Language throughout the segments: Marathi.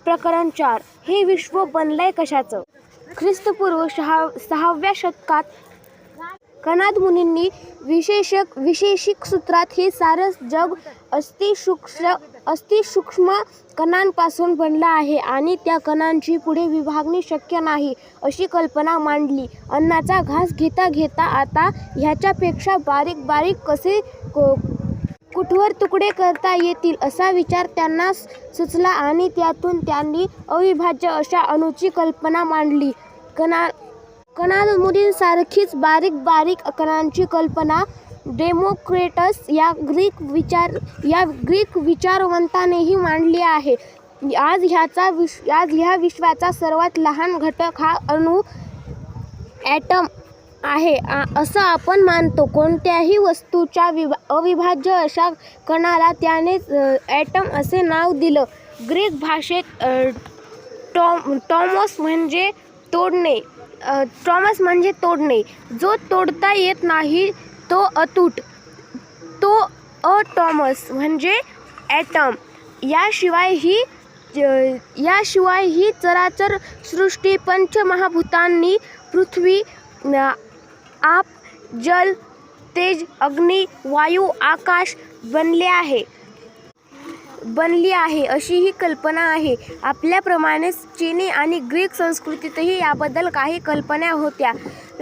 प्रकरण 4. हे विश्व बनलंय कशाचं? ख्रिस्तपूर्व 6व्या शतकात कणाद मुनींनी विशेषिक सूत्रात हे सारं जग अतिसूक्ष्म कणांपासून बनलं आहे आणि त्या कणांची पुढे विभागणी शक्य नाही अशी कल्पना मांडली. अन्नाचा घास घेता घेता आता ह्याच्यापेक्षा बारीक बारीक कसे कुठवर तुकडे करता येतील असा विचार त्यांना सुचला आणि त्यातून त्यांनी अविभाज्य अशा अणूची कल्पना मांडली. कणाद मुनींसारखीच बारीक बारीक कणांची कल्पना डेमोक्रिटस या ग्रीक विचारवंतानेही मांडली आहे. आज ह्या विश्वाचा सर्वात लहान घटक हा अणू ॲटम आहे असं आपण मानतो. कोणत्याही वस्तूच्या अविभाज्य अशा कणाला त्यानेच ॲटम असे नाव दिलं. ग्रीक भाषेत टॉमस म्हणजे तोडणे, जो तोडता येत नाही तो अतूट, तो अटॉमस म्हणजे ॲटम. याशिवाय ही चराचर सृष्टी पंचमहाभूतांनी पृथ्वी, आप, जल, तेज, अग्नी, वायू, आकाश बनली आहे अशी ही कल्पना आहे. आपल्याप्रमाणेच चीनी आणि ग्रीक संस्कृतीतही याबद्दल काही कल्पना होत्या.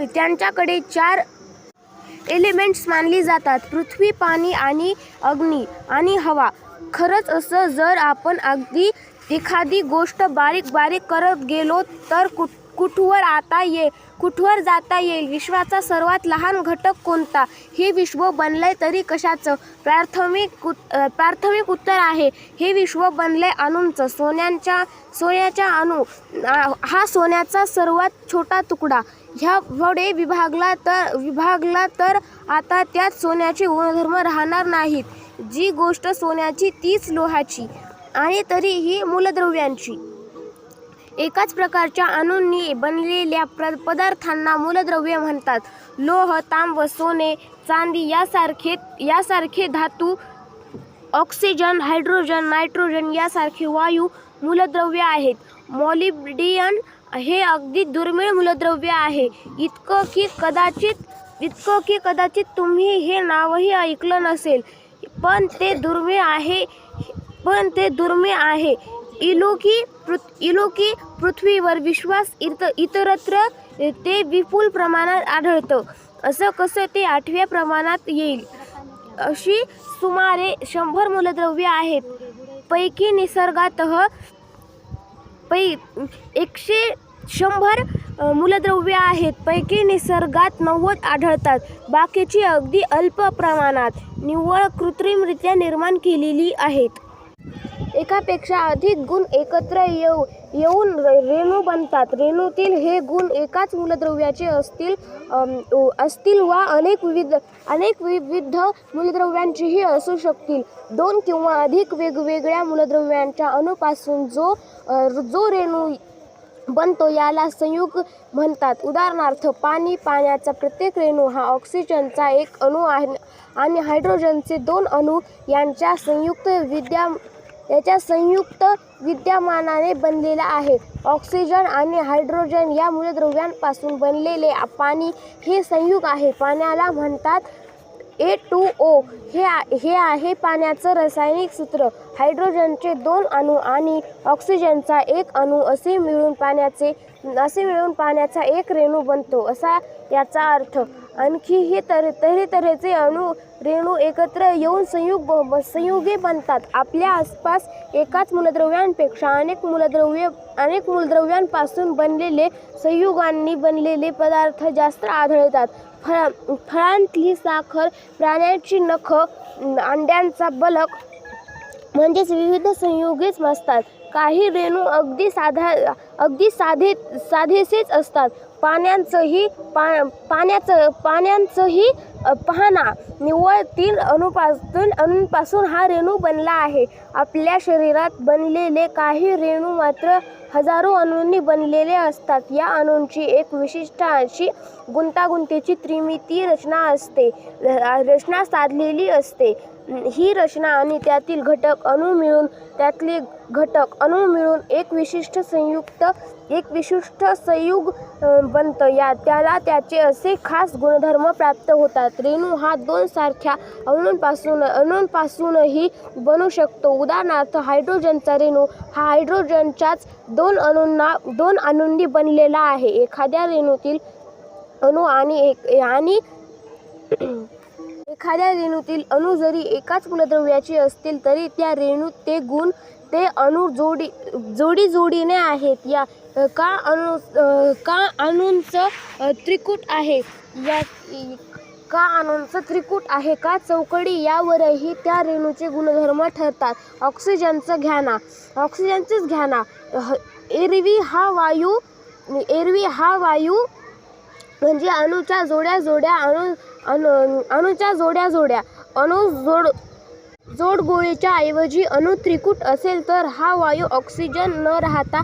त्यांच्याकडे 4 एलिमेंट्स मानली जातात: पृथ्वी, पाणी आणि अग्नी आणि हवा. खरंच असं जर आपण अगदी एखादी गोष्ट बारीक बारीक करत गेलो तर कुठवर जाता येईल? विश्वाचा सर्वात लहान घटक कोणता? हे विश्व बनलंय तरी कशाचं? प्राथमिक उत्तर आहे, हे विश्व बनलंय अणूंचं. सोन्याचा अणू हा सोन्याचा सर्वात छोटा तुकडा. ह्या वडे विभागला तर आता त्यात सोन्याचे गुणधर्म राहणार नाहीत. जी गोष्ट सोन्याची तीच लोहाची आणि तरीही मूलद्रव्यांची. एकाच प्रकारच्या अणूंनी बनलेल्या पदार्थांना मूलद्रव्ये म्हणतात. लोह, तांब, सोने, चांदी यासारखे धातू, ऑक्सिजन, हायड्रोजन, नायट्रोजन यासारखे वायू मूलद्रव्ये आहेत. मॉलिब्डियम हे अगदी दुर्मिळ मूलद्रव्य आहे. इतकं की कदाचित तुम्ही हे नावही ऐकलं नसेल, पण ते दुर्मिळ आहे. इलोकी पृथ्वीवर विश्वास इतरत्र ते विपुल प्रमाणात आढळतं. असं कसं ते 8व्या प्रमाणात येईल? अशी सुमारे 100 मूलद्रव्ये आहेत. पैकी निसर्गातः 100 मूलद्रव्ये आहेत. पैकी निसर्गात 90 आढळतात. बाकीची अगदी अल्प प्रमाणात निव्वळ कृत्रिमरित्या निर्माण केलेली आहेत. एकापेक्षा अधिक गुण एकत्र येऊन रेणू बनतात. रेणूतील हे गुण एकाच मूलद्रव्याचे असतील वा अनेक विविध मूलद्रव्यांचेही असू शकतील. 2 किंवा अधिक वेगवेगळ्या मूलद्रव्यांच्या अणूपासून जो रेणू बनतो याला संयुग म्हणतात. उदाहरणार्थ, पाण्याचा प्रत्येक रेणू हा ऑक्सिजनचा एक अणू आणि हायड्रोजनचे 2 अणू यांच्या संयुक्त विद्यमानाने बनलेला आहे. ऑक्सिजन आणि हायड्रोजन या मूलद्रव्यांपासून बनलेले पाणी हे संयुग आहे. पाण्याला म्हणतात H2O. हे आहे पाण्याचं रासायनिक सूत्र. हायड्रोजनचे 2 अणू आणि ऑक्सिजनचा 1 अणू असे मिळून पाण्याचा एक रेणू बनतो असा याचा अर्थ. आणखीही तऱ्हेचे रेणू एकत्र येऊन संयुगे बनतात. आपल्या आसपास एकाच मूलद्रव्यांपेक्षा अनेक मूलद्रव्यांपासून बनलेले संयुगांनी बनलेले पदार्थ जास्त आढळतात. फळांतली साखर, प्राण्यांची नखं, अंड्यांचा बलक म्हणजेच विविध संयुगेच असतात. काही रेणू अगदी साधेसेच असतात. पाण्याचंही पाहना. निव्वळ 3 अणूंपासून हा रेणू बनला आहे. आपल्या शरीरात बनलेले काही रेणू मात्र हजारो अणूंनी बनलेले असतात. या अणूंची एक विशिष्ट अशी गुंतागुंतीची त्रिमितीय रचना साधलेली असते. ही रचना आणि त्यातील घटक अणू मिळून एक विशिष्ट संयुग बनतं. त्याला त्याचे असे खास गुणधर्म प्राप्त होतात. रेणू हा दोन सारख्या अणूंपासूनही बनू शकतो. उदाहरणार्थ हायड्रोजनचा रेणू हा हायड्रोजनच्याच दोन अणूंनी बनलेला आहे. एखाद्या रेणूतील अणू जरी एकाच मूलद्रव्याचे असतील तरी त्या रेणूत ते अणू जोडीने आहेत. का अणूंचं त्रिकूट आहे का चौकडी यावरही त्या रेणूचे गुणधर्म ठरतात. ऑक्सिजनच घ्या ना. एरवी हा वायू म्हणजे अणूच्या जोड्या जोडगोळीच्या ऐवजी अणू त्रिकूट असेल तर हा वायू ऑक्सिजन न राहता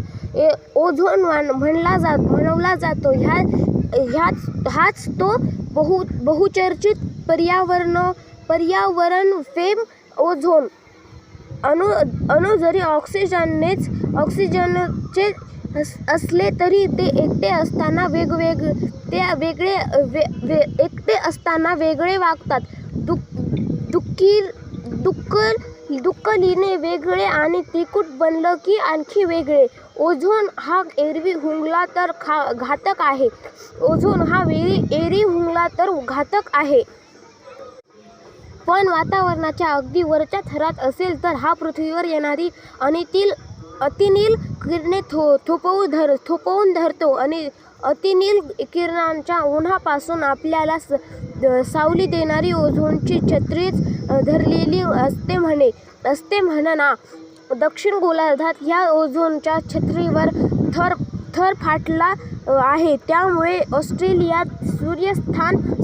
ओझोन म्हणवला जातो. हाच तो बहुचर्चित पर्यावरणप्रेमी ओझोन. अणू जरी ऑक्सिजनचे असले तरी ते एकटे असताना वेगळे वागतात. दुक्कलीने वेगळे आणि त्रिकूट बनलं की आणखी वेगळे. ओझोन हा एरवी हुंगला तर घातक आहे. पण वातावरणाच्या अगदी वरच्या थरात असेल तर हा पृथ्वीवर येणारी अतिनील किरणे थोपवून धरतो. आणि अतिनील किरणांच्या उन्हापासून आपल्याला सावली देणारी ओझोनची छत्रीच धरलेली असते म्हणा. दक्षिण गोलार्धात ह्या ओझोनच्या छत्रीवर थर फाटला आहे. त्यामुळे ऑस्ट्रेलियात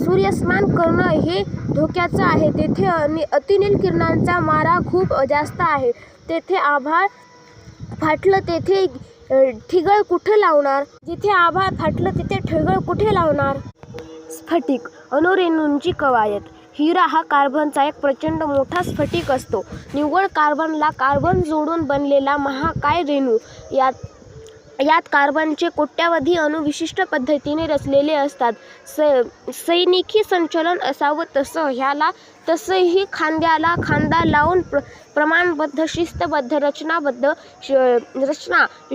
सूर्यस्नान करणं हे धोक्याचं आहे. तेथे अतिनील किरणांचा मारा खूप जास्त आहे. तेथे आभाळ फाटलं तेथे ठिगळ कुठे लावणार? स्फटिक. अणुरेणूंची कवायत. हिरा हा कार्बनचा एक प्रचंड मोठा स्फटिक असतो. निव्वळ कार्बनला कार्बन जोडून बनलेला महाकाय रेणू. यात कार्बनचे कोट्यावधी अणू विशिष्ट पद्धतीने रचलेले असतात. सैनिकी संचलन असावं तसंही खांद्याला खांदा लावून प्रमाणबद्ध शिस्तबद्ध रचना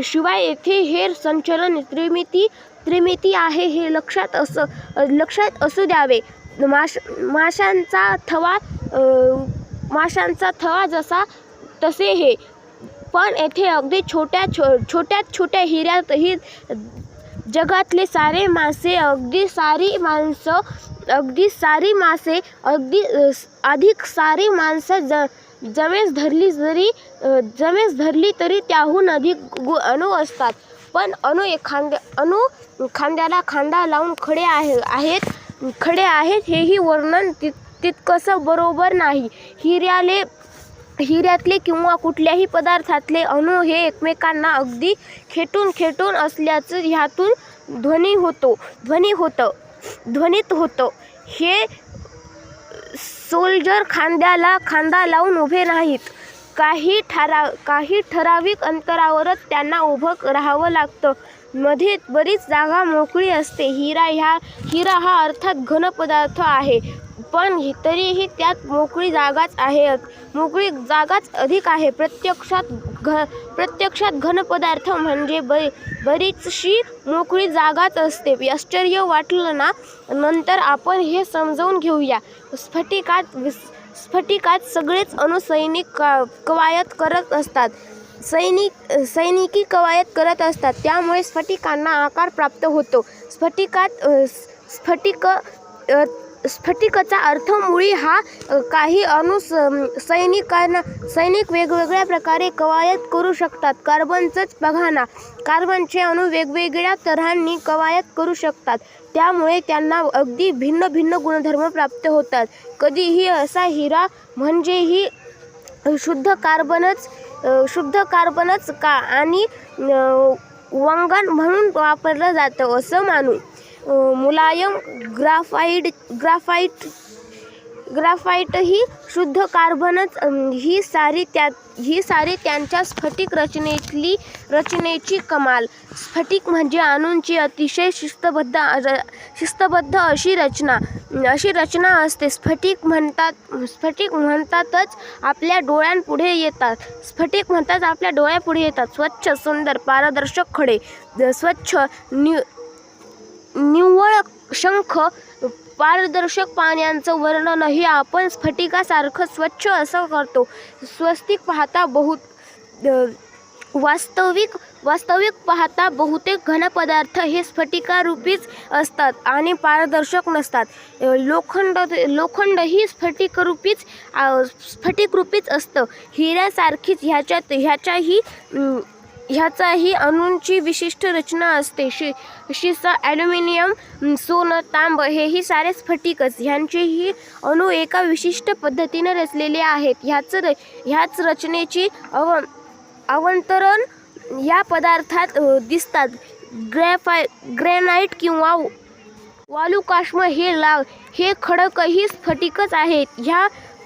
शिवाय येथे हे संचलन त्रिमिती आहे हे लक्षात असू द्यावे. माशांचा थवा जसा तसे हे. पण येथे अगदी छोट्या हिऱ्यातही जगातले सारे मासे अधिक सारी माणसं जमेस धरली तरी त्याहून अधिक अणू असतात. पण अणू खांद्याला खांदा लावून खडे आहेत हेही वर्णन तितकंसं बरोबर नाही. हिऱ्यातले किंवा कुठल्याही पदार्थातले अणू हे एकमेकांना अगदी खेटून असल्याचं ह्यातून ध्वनित होतं. हे सोल्जर खांद्याला खांदा लावून उभे नाहीत. काही ठराविक अंतरावरच त्यांना उभं राहावं लागतं. मध्ये बरीच जागा मोकळी असते. हिरा हा अर्थात घन पदार्थ आहे पण तरीही त्यात मोकळी जागाच अधिक आहे. प्रत्यक्षात घन पदार्थ म्हणजे बरीचशी मोकळी जागाच असते. आश्चर्य वाटलं ना? नंतर आपण हे समजावून घेऊया. स्फटिकात सगळेच अणू कवायत करत असतात. त्यामुळे स्फटिकांना आकार प्राप्त होतो. स्फटिकचा अर्थ मुळी हा. काही अणू सैनिक वेगवेगळ्या प्रकारे कवायत करू शकतात. कार्बनचंच बघा ना. कार्बनचे अणू वेगवेगळ्या तऱ्हांनी कवायत करू शकतात. त्यामुळे त्यांना अगदी भिन्न गुणधर्म प्राप्त होतात. कधीही असा हिरा म्हणजेही शुद्ध कार्बनच का आणि वंगण म्हणून वापरलं जातं असं मानू. मुलायम ग्राफाइटही शुद्ध कार्बनच. ही सारी त्यांच्या स्फटिक रचनेची कमाल. स्फटिक म्हणजे अणूंची अतिशय शिस्तबद्ध अशी रचना असते. स्फटिक म्हणतातच आपल्या डोळ्यापुढे येतात स्वच्छ, सुंदर, पारदर्शक खडे, स्वच्छ निव्वळ शंख, पारदर्शक पाण्याचं वर्णनही आपण स्फटिकासारखं स्वच्छ असं करतो. वास्तविक पाहता बहुतेक घनपदार्थ हे स्फटिकारूपीच असतात आणि पारदर्शक नसतात. लोखंडही स्फटिकरूपीच असतं. हिऱ्यासारखीच ह्याचाही अणूंची विशिष्ट रचना असते. शिसा, ॲल्युमिनियम, सोनं, तांब हेही सारे स्फटिकच. ह्यांचेही अणू एका विशिष्ट पद्धतीने रचलेले आहेत. ह्याच रचनेची अवतरण या पदार्थात दिसतात. ग्रॅनाइट किंवा वालुकाष्म हे खडकही स्फटिकच आहेत.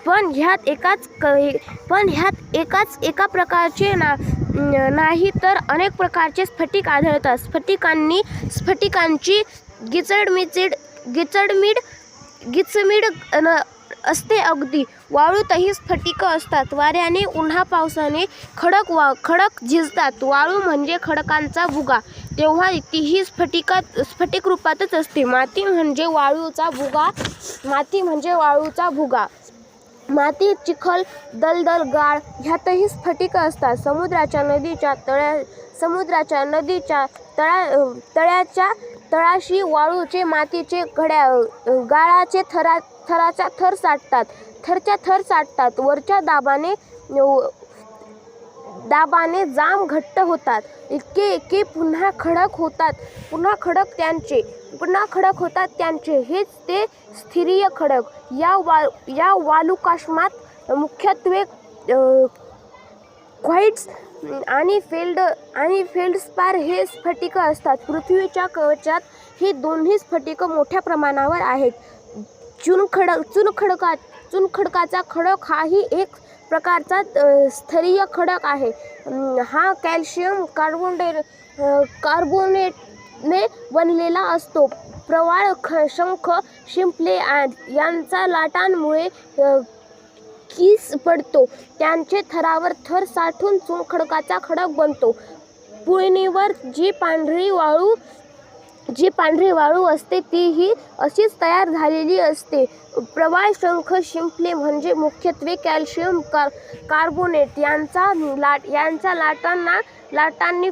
पण ह्यात एका प्रकारचे नाही तर अनेक प्रकारचे स्फटिक आढळतात. स्फटिकांची गिचमिड असते. अगदी वाळूतही स्फटिक असतात. वाऱ्याने, उन्हा पावसाने खडक झिजतात. वाळू म्हणजे खडकांचा भुगा, तेव्हा तीही स्फटिक रूपातच असते. माती म्हणजे वाळूचा भुगा. माती, चिखल, दलदल, गाळ ह्यातही स्फटिक असतात. समुद्राच्या नदीच्या तळाच्या तळाशी वाळूचे, मातीचे, गाळाचे थराच्या थर साठतात. वरच्या दाबाने जाम घट्ट होतात. इतके पुन्हा खडक होतात त्यांचे. हेच ते स्थिरीय खडक. या वालुकाष्मात मुख्यत्वे क्वार्ट्ज आणि फेल्डस्पार हे स्फटिक असतात. पृथ्वीच्या कवचात हे दोन्ही स्फटिक मोठ्या प्रमाणावर आहेत. चुनखडकाचा खडक हाही एक प्रकारचा स्तरीय खडक आहे. हा कॅल्शियम कार्बोनेटने बनलेला असतो. प्रवाळ शंख, शिंपले यांचा लाटांमुळे कीस पडतो. त्यांचे थरावर थर साठून चुनखडकाचा खडक बनतो. पुळणीवर जी पांढरी वाळू असते तीही अशीच तयार झालेली असते. प्रवाळ शंख, शिंपले म्हणजे मुख्यत्वे कॅल्शियम कार्बोनेट यांचा लाटांनी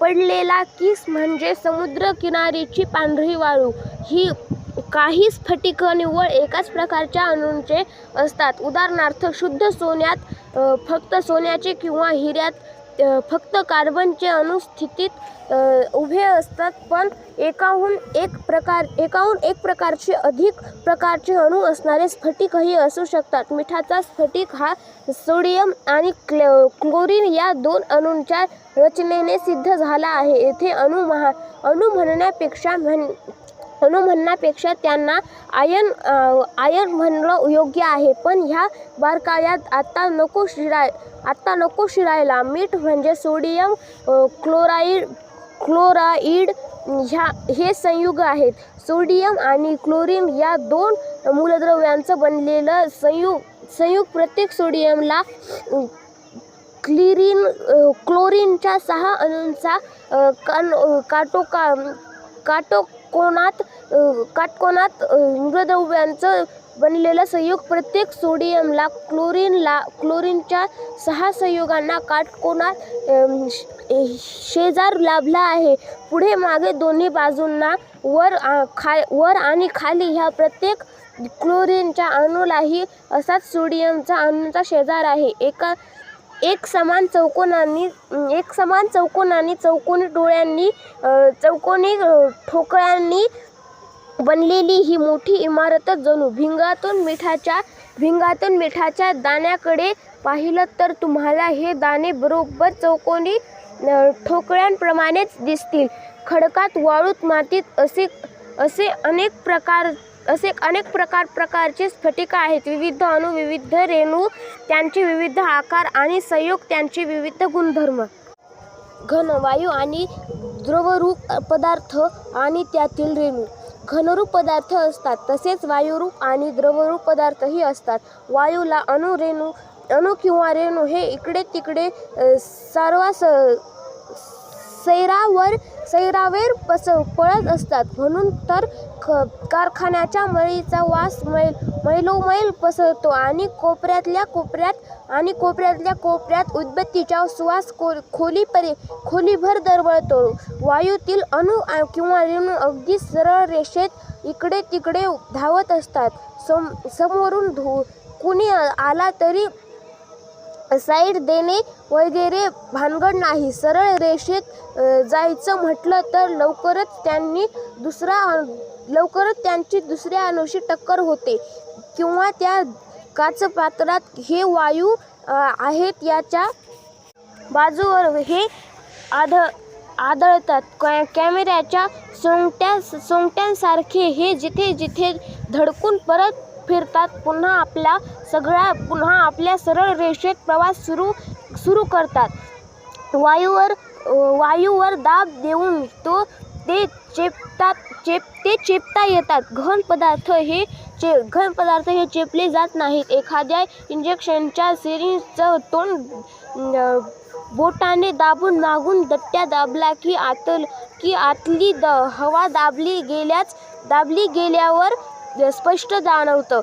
पडलेला किस म्हणजे समुद्र किनारीची पांढरी वाळू. ही काही स्फटिक निव्वळ एकाच प्रकारच्या अणूंचे असतात. उदाहरणार्थ, शुद्ध सोन्यात फक्त सोन्याचे किंवा हिऱ्यात फक्त कार्बनचे अणू स्थितीत उभे असतात. पण एकाहून एक प्रकारचे अधिक प्रकारचे अणू असणारे स्फटिकही असू शकतात. मिठाचा स्फटिक हा सोडियम आणि क्लोरीन या दोन अणूंच्या रचनेने सिद्ध झाला आहे. येथे अणू म्हणण्यापेक्षा त्यांना आयन म्हणणं योग्य आहे. पण ह्या बारकाव्यात आता नको शिरायला. मीठ म्हणजे सोडियम क्लोराईड हे संयुग आहेत. सोडियम आणि क्लोरीन या दोन मूलद्रव्यांचं बनलेलं संयुग प्रत्येक सोडियमला क्लोरीनच्या 6 अणूंचा काटकोनात मूलद्रव्यांचं बनलेलं संयुग प्रत्येक सोडियमला क्लोरीनच्या 6 संयुगांना काटकोनात शेजार लाभला आहे. पुढे मागे दोन्ही बाजूंना वर आणि खाली ह्या प्रत्येक क्लोरीनच्या अणूलाही असाच सोडियमच्या अणूचा शेजार आहे. एक समान चौकोनी डोळ्यांनी चौकोनी ठोकळ्यांनी बनलेली ही मोठी इमारतच जणू भिंगातून मिठाच्या दाण्याकडे पाहिलं तर तुम्हाला हे दाणे बरोबर चौकोनी ठोकळ्यांप्रमाणेच दिसतील. खडकात, वाळूत, मातीत असे असे अनेक प्रकारचे स्फटिक आहेत. विविध अणु, विविध रेणू, त्यांचे विविध आकार आणि संयोग, त्यांचे विविध गुणधर्म. घन, वायू आणि द्रवरूप पदार्थ आणि त्यातील रेणू. घनरूप पदार्थ असतात, तसेच वायुरूप आणि द्रवरूप पदार्थही असतात. वायूला अणु किंवा रेणू हे इकडे तिकडे सैरावर पळत असतात. म्हणून तर कारखान्याच्या मळीचा वास मैलोमैल पसरतो आणि कोपऱ्यातल्या कोपऱ्यात उदबत्तीचा सुवास खोलीभर दरवळतो. वायूतील अणु किंवा रेणू अगदी सरळ रेषेत इकडे तिकडे धावत असतात. समोरून कुणी आला तरी साईड देणे वगैरे भानगड नाही. सरळ रेषेत जायचं म्हटलं तर लवकरच त्यांची दुसऱ्या अणूशी टक्कर होते किंवा त्या काचपात्रात हे वायू आहेत याच्या बाजूवर हे आढळतात. कॅमेऱ्याच्या सोंगट्यांसारखे हे जिथे जिथे धडकून परत फिरतात, पुन्हा आपल्या सरळ रेषेत प्रवास सुरू करतात. वायूवर दाब देऊन ते चेपता येतात. घन पदार्थ हे चेपले जात नाहीत. एखाद्या इंजेक्शनच्या सिरिंजचं तोंड बोटाने दाबून मागून दट्ट्या दाबला की आतली हवा दाबली गेल्यावर स्पष्ट जाणवतं.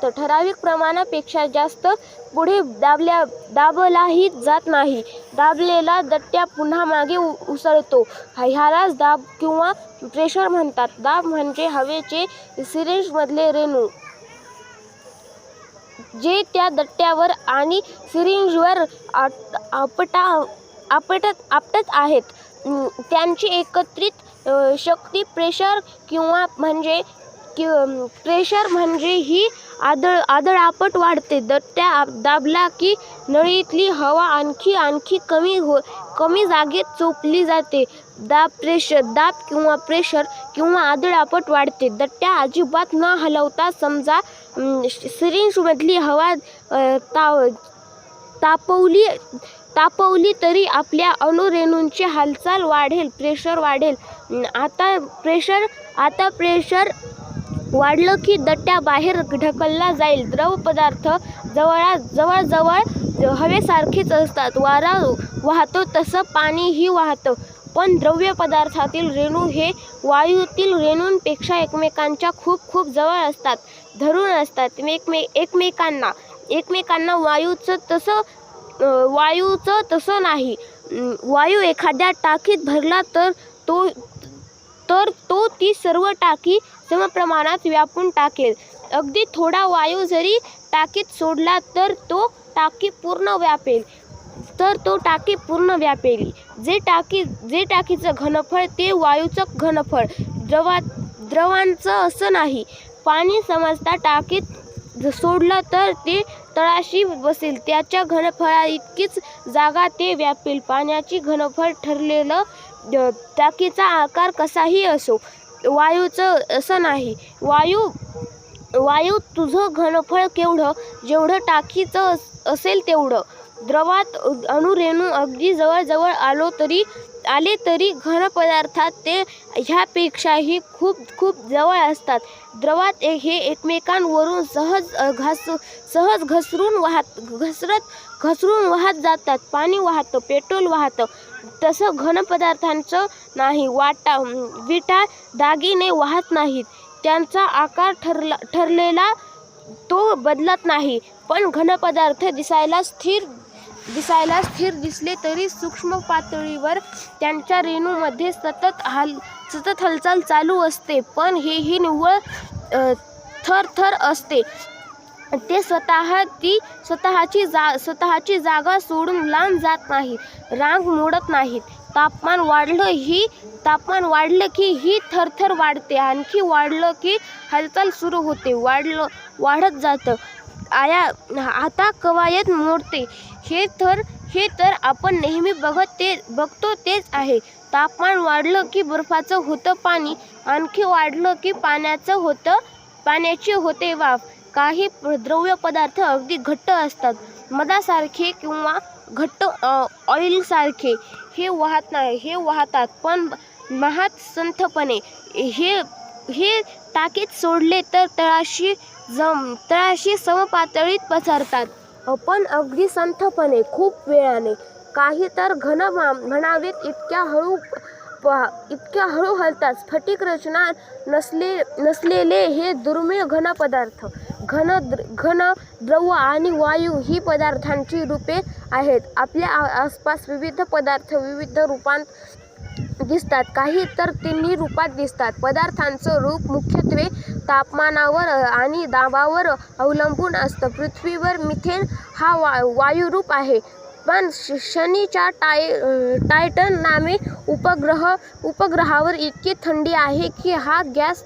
ठराविक प्रमाणापेक्षा जास्त पुढे दाबलाही जात नाही. दाबलेला दट्ट्या पुन्हा मागे उसळतो. ह्यालाच दाब किंवा प्रेशर म्हणतात. दाब म्हणजे हवेचे सिरिंजमधले रेणू जे त्या दट्ट्यावर आणि सिरिंजवर आपटत आहेत, त्यांची एकत्रित शक्ती प्रेशर म्हणजे ही आदळआपट वाढते. दट्ट्या दाबला की नळीतली हवा आणखी कमी जागेत चोपली जाते. दाब किंवा प्रेशर किंवा आदळआपट वाढते. दट्ट्या अजिबात न हलवता समजा सिरिंजमधली हवा तापवली तरी आपल्या अणुरेणूंची हालचाल वाढेल, प्रेशर वाढेल. आता प्रेशर वाढलं की दट्ट्या बाहेर ढकलला जाईल. द्रव पदार्थ जवळजवळ हवेसारखेच असतात. वारा वाहतो तसं पाणीही वाहतं. पण द्रव्य पदार्थातील रेणू हे वायूतील रेणूंपेक्षा एकमेकांच्या खूप खूप जवळ असतात, धरून असतात एकमेकांना. वायूचं तसं नाही. वायू एखाद्या टाकीत भरला तर तो ती सर्व टाकी समप्रमाणात व्यापून टाकेल. अगदी थोडा वायू जरी टाकीत सोडला तर तो टाकी पूर्ण व्यापेल. जे टाकीचं घनफळ ते वायूचं घनफळ. द्रवांचं असं नाही. पाणी समजता टाकीत सोडलं तर ते तळाशी बसेल. त्याच्या घनफळाइतकीच जागा ते व्यापेल. पाण्याची घनफळ ठरलेलं. टाकीचा आकार कसाही असो. वायूचं असं नाही. वायू तुझं घनफळ केवढं, जेवढं टाकीचं असेल तेवढं. द्रवात अणुरेणू अगदी जवळ आले तरी घनपदार्थात ते ह्यापेक्षाही खूप जवळ असतात. द्रवात हे एकमेकांवरून सहज घसरून वाहत जातात. पाणी वाहतं, पेट्रोल वाहतं. तसं घनपदार्थांचं नाही. विटा दागिने वाहत नाहीत. त्यांचा आकार ठरलेला तो बदलत नाही. पण घनपदार्थ दिसायला स्थिर दिसले तरी सूक्ष्म पातळीवर त्यांच्या रेणूंमध्ये सतत हालचाल चालू असते. पण हेही निव्वळ थर असते. ते स्वतःची जागा सोडून लांब जात नाहीत, रांग मोडत नाहीत. तापमान वाढलं की ही थर वाढते. आणखी वाढलं की हालचाल सुरू होते. वाढत जातं. आता कवायत मोडते. हे हे तर आपण नेहमी बघतो तेच आहे. तापमान वाढलं की बर्फाचं होतं पाणी, आणखी वाढलं की पाण्याची होते वाफ. काही द्रव्य पदार्थ अगदी घट्ट असतात, मधासारखे किंवा घट्ट ऑइलसारखे. हे वाहतात पण वाहत संथपणे. हे टाकीत सोडले तर तळाशी समपातळीत पसरतात, पण अगदी संथपणे, खूप वेळाने. काही तर घन म्हणावेत इतक्या हळू हलतात. स्फटिक रचना नसलेले हे दुर्मिळ घन पदार्थ, घन द्रव आणि वायू ही पदार्थांची रूपे आहेत. आपल्या आसपास विविध पदार्थ विविध रूपांत दिसतात, काही तर तिन्ही रूपात दिसतात. पदार्थांचं रूप मुख्यत्वे तापमानावर आणि दाबावर अवलंबून असतं. पृथ्वीवर मिथेन हा वायुरूप आहे, पण शनीच्या टायटन नामे उपग्रहावर इतकी थंडी आहे की हा गॅस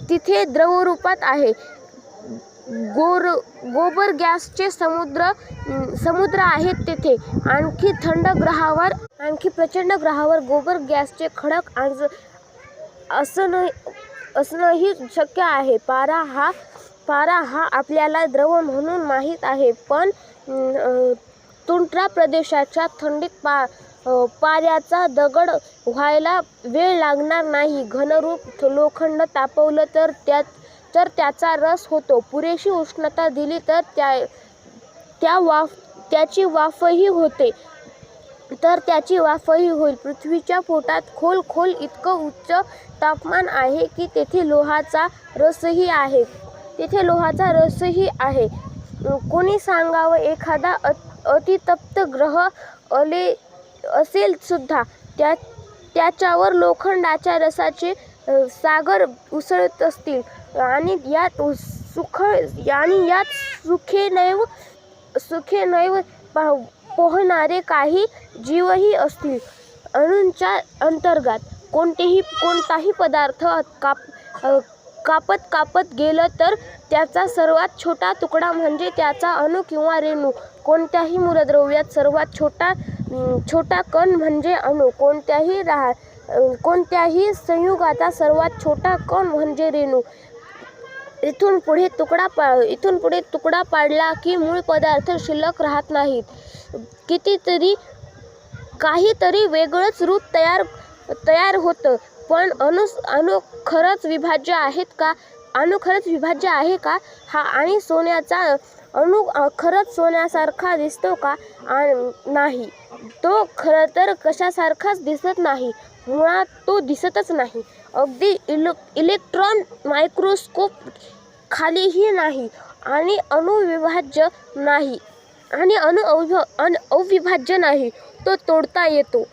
तिथे द्रवरूपात आहे. गोबर गॅसचे समुद्र आहेत तेथे. आणखी प्रचंड ग्रहावर गोबर गॅसचे खडक असणंही शक्य आहे. पारा हा आपल्याला द्रव म्हणून माहीत आहे, पण तुंड्रा प्रदेशाच्या थंडीत पाऱ्याचा दगड व्हायला वेळ लागणार नाही. घनरूप लोखंड तापवलं तर त्याचा रस होतो. पुरेशी उष्णता दिली तर त्याची वाफही होईल. पृथ्वीच्या पोटात खोल इतकं उच्च तापमान आहे की तेथे लोहाचा रसही आहे. कोणी सांगावं, एखादा अतितप्त ग्रह असेल सुद्धा, त्याच्यावर लोखंडाच्या रसाचे सागर उसळत असतील, आणि यात सुखेनैव पोहणारे काही जीवही असतील. अणूंच्या अंतर्गत कोणताही पदार्थ कापत गेलं तर त्याचा सर्वात छोटा तुकडा म्हणजे त्याचा अणू किंवा रेणू. कोणत्याही मूलद्रव्यात सर्वात छोटा कण म्हणजे अणू. कोणत्याही संयुगाचा सर्वात छोटा कण म्हणजे रेणू. इथून पुढे तुकडा पाडला की मूळ पदार्थ शिल्लक राहत नाहीत. काहीतरी वेगळंच रूप तयार होतं. पण अणू खरंच विभाज्य आहे का? आणि सोन्याचा अणू खरंच सोन्यासारखा दिसतो का? नाही. तो खरं तर कशासारखाच दिसत नाही. मुळात तो दिसतच नाही. अगदी इलेक्ट्रॉन मायक्रोस्कोप खालीही नाही. आणि अविभाज्य नाही. तो तोडता येतो.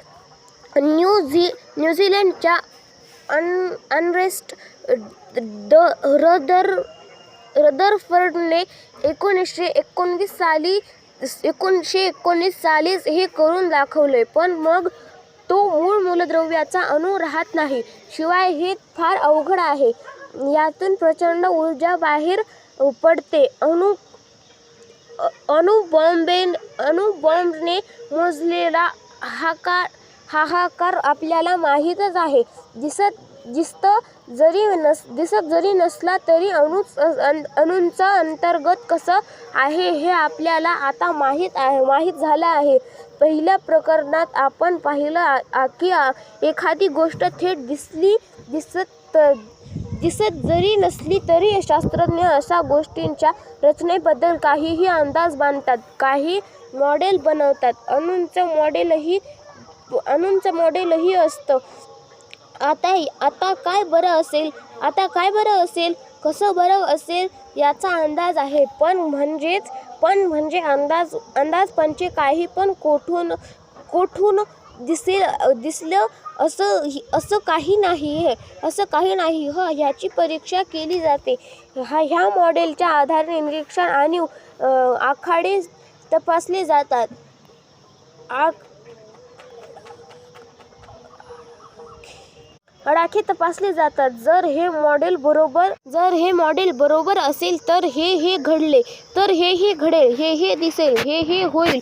न्यूझीलंडच्या अर्नेस्ट रदरफर्डने 1919 सालीच हे करून दाखवले. पण मग तो मूलद्रव्याचा अणू राहत नाही. शिवाय हे फार अवघड आहे. यातून प्रचंड ऊर्जा बाहेर पडते. अणुबॉम्बने मोजलेला हाहाकार आपल्याला माहीतच आहे. दिसत जरी नसला तरी अणूंचं अंतर्गत कसं आहे हे आपल्याला आता माहीत झालं आहे. पहिल्या प्रकरणात आपण पाहिलं की एखादी गोष्ट थेट दिसत जरी नसली तरी शास्त्रज्ञ अशा गोष्टींच्या रचनेबद्दल काहीही अंदाज बांधतात, काही मॉडेल बनवतात. अणूंचं मॉडेलही असतं. आता काय बरं असेल, कसं बरं असेल याचा अंदाज आहे. पण म्हणजे अंदाजपंचे काही पण कोठून दिसलं असं काही नाही. ह्याची परीक्षा केली जाते. ह्या मॉडेलच्या आधारे निरीक्षण आणि आखाडे तपासले जातात. अडाखे तपासले जातात. जर हे मॉडेल बरोबर असेल तर हे घडले, तर हे घडेल, हे दिसेल, हे होईल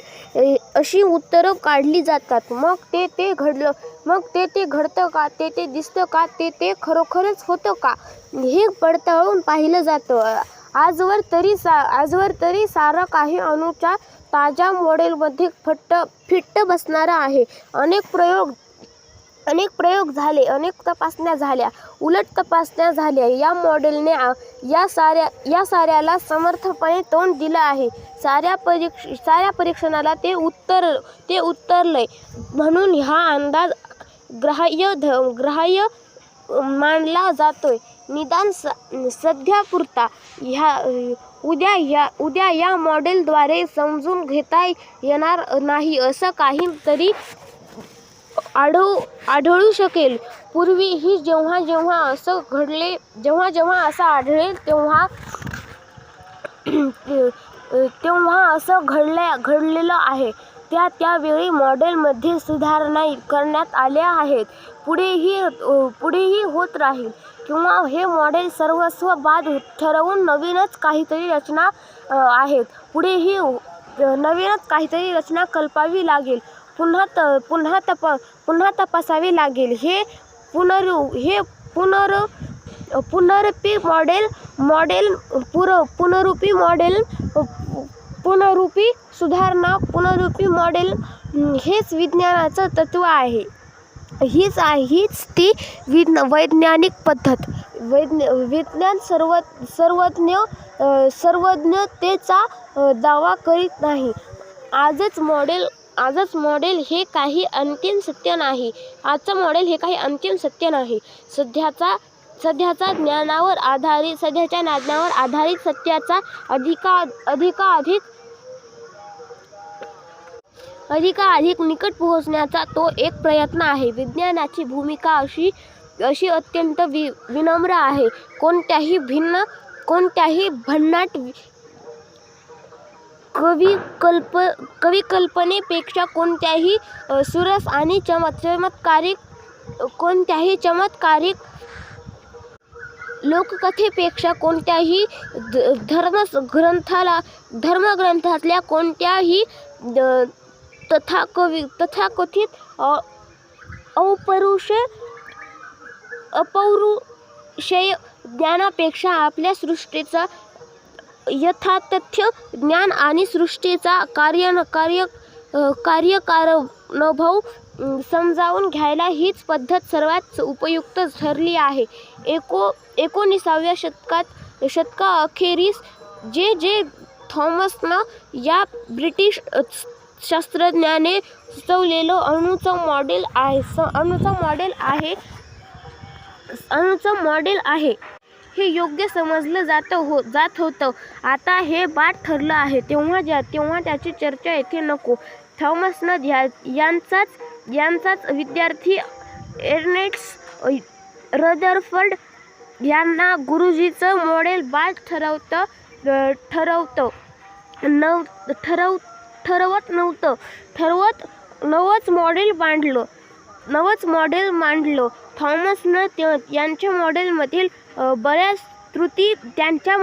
अशी उत्तरं काढली जातात. मग ते घडलं, मग ते घडतं का, ते दिसतं का, ते खरोखरच होतं का, हे पडताळून पाहिलं जातं. आजवर तरी सारं काही अणूच्या ताज्या मॉडेलमध्ये फिट्ट बसणारं आहे. अनेक प्रयोग झाले, अनेक तपासण्या झाल्या, उलट तपासण्या झाल्या. या मॉडेलने या साऱ्याला समर्थपणे तोंड दिलं आहे. साऱ्या परीक्षणाला ते उत्तरलंय म्हणून हा अंदाज ग्राह्य मानला जातोय. निदान सध्यापुरता. उद्या या मॉडेलद्वारे समजून घेता येणार नाही असं काहीतरी आढळू शकेल. पूर्वीही जेव्हा असं आढळेल तेव्हा असं घडलेलं आहे. त्यावेळी मॉडेलमध्ये सुधारणा करण्यात आल्या आहेत. पुढेही होत राहील. किंवा हे मॉडेल सर्वस्व बाद ठरवून नवीनच काहीतरी रचना आहेत. पुढेही नवीनच काहीतरी रचना कल्पावी लागेल. पुन्हा तपासावे लागेल. हे पुनरुपी सुधारणा, पुनरुपी मॉडेल हेच विज्ञानाचं तत्त्व आहे. हीच ती वैज्ञानिक पद्धत. विज्ञान सर्वज्ञतेचा दावा करीत नाही. आजचं मॉडेल हे काही अंतिम सत्य नाही. सध्याच्या ज्ञानावर आधारित सत्याचा अधिकाधिक निकट पोहोचण्याचा तो एक प्रयत्न आहे. विज्ञानाची भूमिका अशी अत्यंत विनम्र आहे. कोणत्याही भन्नाट कविकल्पनेपेक्षा, कोणत्याही सुरस आणि चमत्कारिक लोककथेपेक्षा, कोणत्याही धर्मग्रंथातल्या कोणत्याही तथाकथित अपौरुषेय ज्ञानापेक्षा आपल्या सृष्टीचं यथातथ्य ज्ञान आणि सृष्टीचा कार्यकारणभाव समजावून घ्यायला हीच पद्धत सर्वात उपयुक्त ठरली आहे. 19व्या शतकाअखेरीस जे थॉमसन या ब्रिटिश शास्त्रज्ञाने सुचवलेलं अणूचं मॉडेल आहे हे योग्य समजलं जात होतं. आता हे बाद ठरलं आहे. तेव्हा त्याची चर्चा येथे नको. थॉमसन यांचाच विद्यार्थी एर्नेस्ट रदरफर्ड यांना गुरुजीचं मॉडेल बाद ठरवत नवच मॉडेल मांडलं. थॉमसन यांच्या मॉडेलमधील बऱ्याच त्रुटी त्यांच्या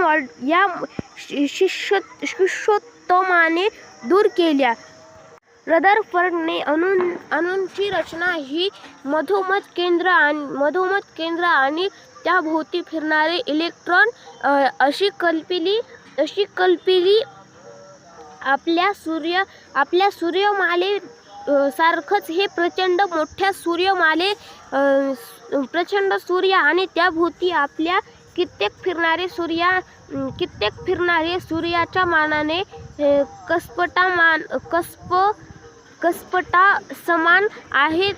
या शिष्योत्तमाने दूर केल्या. रदरफर्डने अणूंची रचना ही मधोमध केंद्र आणि त्याभोवती फिरणारे इलेक्ट्रॉन अशी कल्पिली. आपल्या सूर्यमाले सारखंच हे प्रचंड मोठ्या सूर्य आणि त्याभोवती आपल्या कित्येक फिरणारे सूर्याच्या मानाने कसपटा समान आहे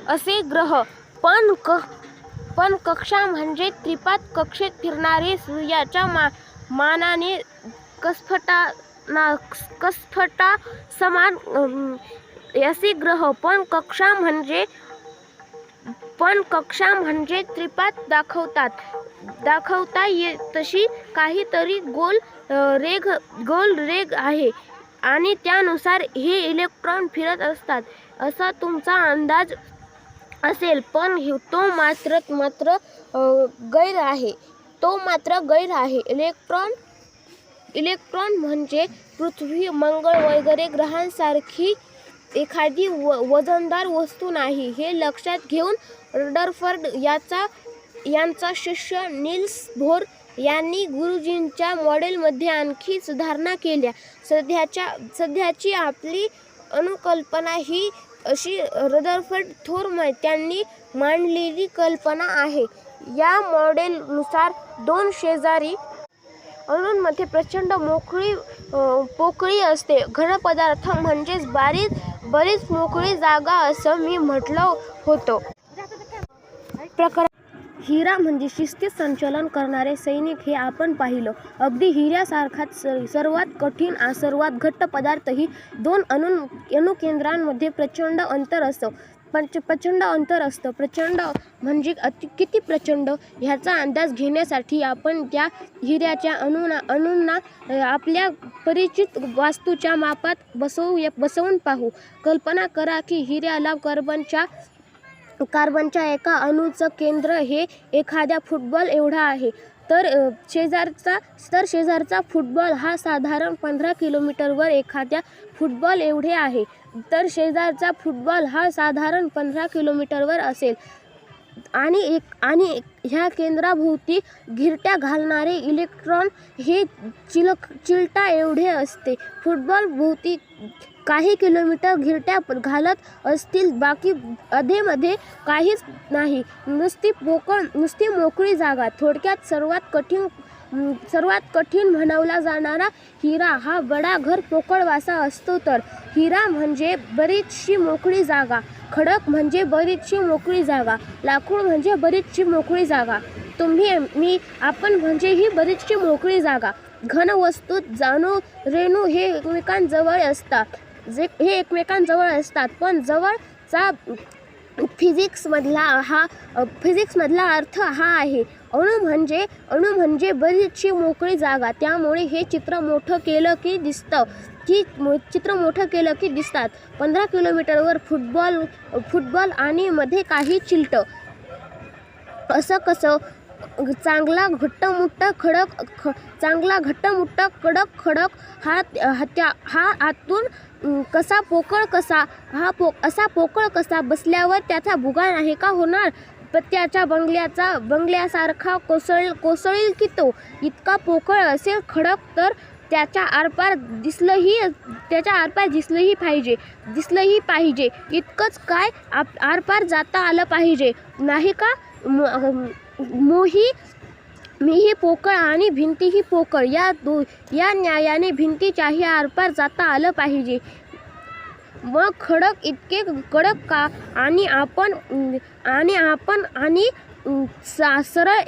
असे ग्रह. पण कक्षा म्हणजे त्रिपात कक्षेत फिरणारे सूर्याच्या मानाने कसपटा समान असे ग्रह. पण कक्षा म्हणजे त्रिपात दाखवता तशी काहीतरी गोल रेघ आहे आणि त्यानुसार हे इलेक्ट्रॉन फिरत असतात. असा तुमचा अंदाज असेल, पण तो मात्र गैर आहे. तो मात्र गैर आहे. इलेक्ट्रॉन म्हणजे पृथ्वी, मंगळ वगैरे ग्रहांसारखी एखादी वजनदार वस्तू नाही. हे लक्षात घेऊन रदरफर्ड यांचा शिष्य निल्स बोर यांनी गुरुजींच्या मॉडेलमध्ये आणखी सुधारणा केल्या. सध्याची आपली अनुकल्पना ही अशी रदरफर्ड थोर त्यांनी मांडलेली कल्पना आहे. या मॉडेलनुसार दोन शेजारी अणूंमध्ये प्रचंड पोकळी असते. घनपदार्थ म्हणजेच बरीच मोकळी जागा असं मी म्हटलं होतं. हिरा म्हणजे शिस्तीत संचलन करणारे सैनिक हे आपण पाहिलं. अगदी हिऱ्यासारखाच सर्वात कठीण सर्वात घट्ट पदार्थही दोन अणुकेंद्रांमध्ये प्रचंड अंतर असतं. प्रचंड म्हणजे किती प्रचंड ह्याचा अंदाज घेण्यासाठी आपण त्या हिऱ्याच्या अणूंना आपल्या परिचित वास्तूच्या मापात बसवून पाहू. कल्पना करा की हिऱ्याला कार्बनच्या एका अणूचं केंद्र हे एखाद्या फुटबॉल एवढा आहे, तर शेजारचा फुटबॉल हा साधारण 15 किलोमीटरवर एखाद्या फुटबॉल एवढे आहे. तर शेजारचा फुटबॉल हा साधारण 15 किलोमीटरवर असेल आणि ह्या केंद्राभोवती घिरट्या घालणारे इलेक्ट्रॉन हे चिलटा एवढे असते. फुटबॉल भोवती काही किलोमीटर घिरट्या घालत असतील, बाकी अधेमध्ये काहीच नाही, नुसती मोकळी जागा. थोडक्यात सर्वात कठीण म्हणावला जाणारा हिरा हा बडाघर पोकळवासा असतो. तर हिरा म्हणजे बरीचशी मोकळी जागा, खडक म्हणजे बरीचशी मोकळी जागा, लाकूड म्हणजे बरीचशी मोकळी जागा, तुम्ही आपण म्हणजे ही बरीचशी मोकळी जागा. घन वस्तूत रेणू हे एकमेकांजवळ असतात, पण जवळचा फिजिक्समधला अर्थ हा आहे. अणू म्हणजे बरीचशी मोकळी जागा. त्यामुळे हे चित्र मोठं केलं की दिसतात 15 किलोमीटरवर फुटबॉल आणि मध्ये काही चिलटं. असं कसं? चांगला घट्टमुट्ट कडक हा आतून कसा पोकळ कसा असा पोकळ कसा बसल्यावर त्याचा भुगा नाही का होणार? पत्त्याच्या बंगल्यासारखा कोसळील की तो. इतका पोकळ असेल खडक तर त्याच्या आरपार दिसलंही पाहिजे. इतकंच काय, आरपार जाता आलं पाहिजे नाही का? मीही पोकळ आणि भिंतीही पोकळ, या न्यायाने भिंतीच्याही आरपार जाता आलं पाहिजे. मग खडक इतके कडक का? आणि आपण सरळ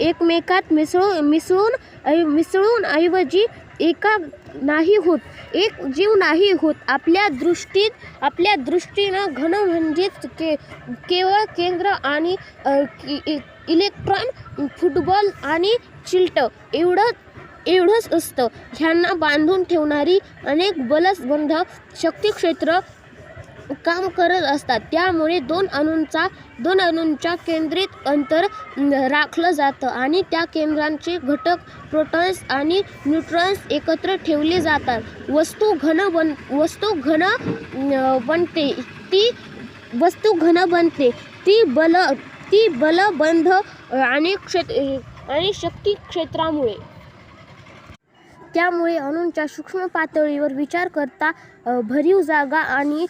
एकमेकात मिसळून ऐवजी एका नाही होत, एक जीव नाही होत. आपल्या दृष्टीनं घन म्हणजेच केवळ केंद्र आणि इलेक्ट्रॉन, फुटबॉल आणि चिलटं एवढंच असतं. ह्यांना बांधून ठेवणारी अनेक बलसबंध शक्तिक्षेत्र काम करत असतात. त्यामुळे दोन अणूंच्या केंद्रित अंतर राखलं जातं आणि त्या केंद्रांचे घटक प्रोटॉन्स आणि न्यूट्रॉन्स एकत्र ठेवले जातात. वस्तू घन बनते. ती बलबंध आणि शक्ती क्षेत्रामुळे. त्यामुळे अणूंच्या सूक्ष्म पातळीवर विचार करता भरीव जागा आणि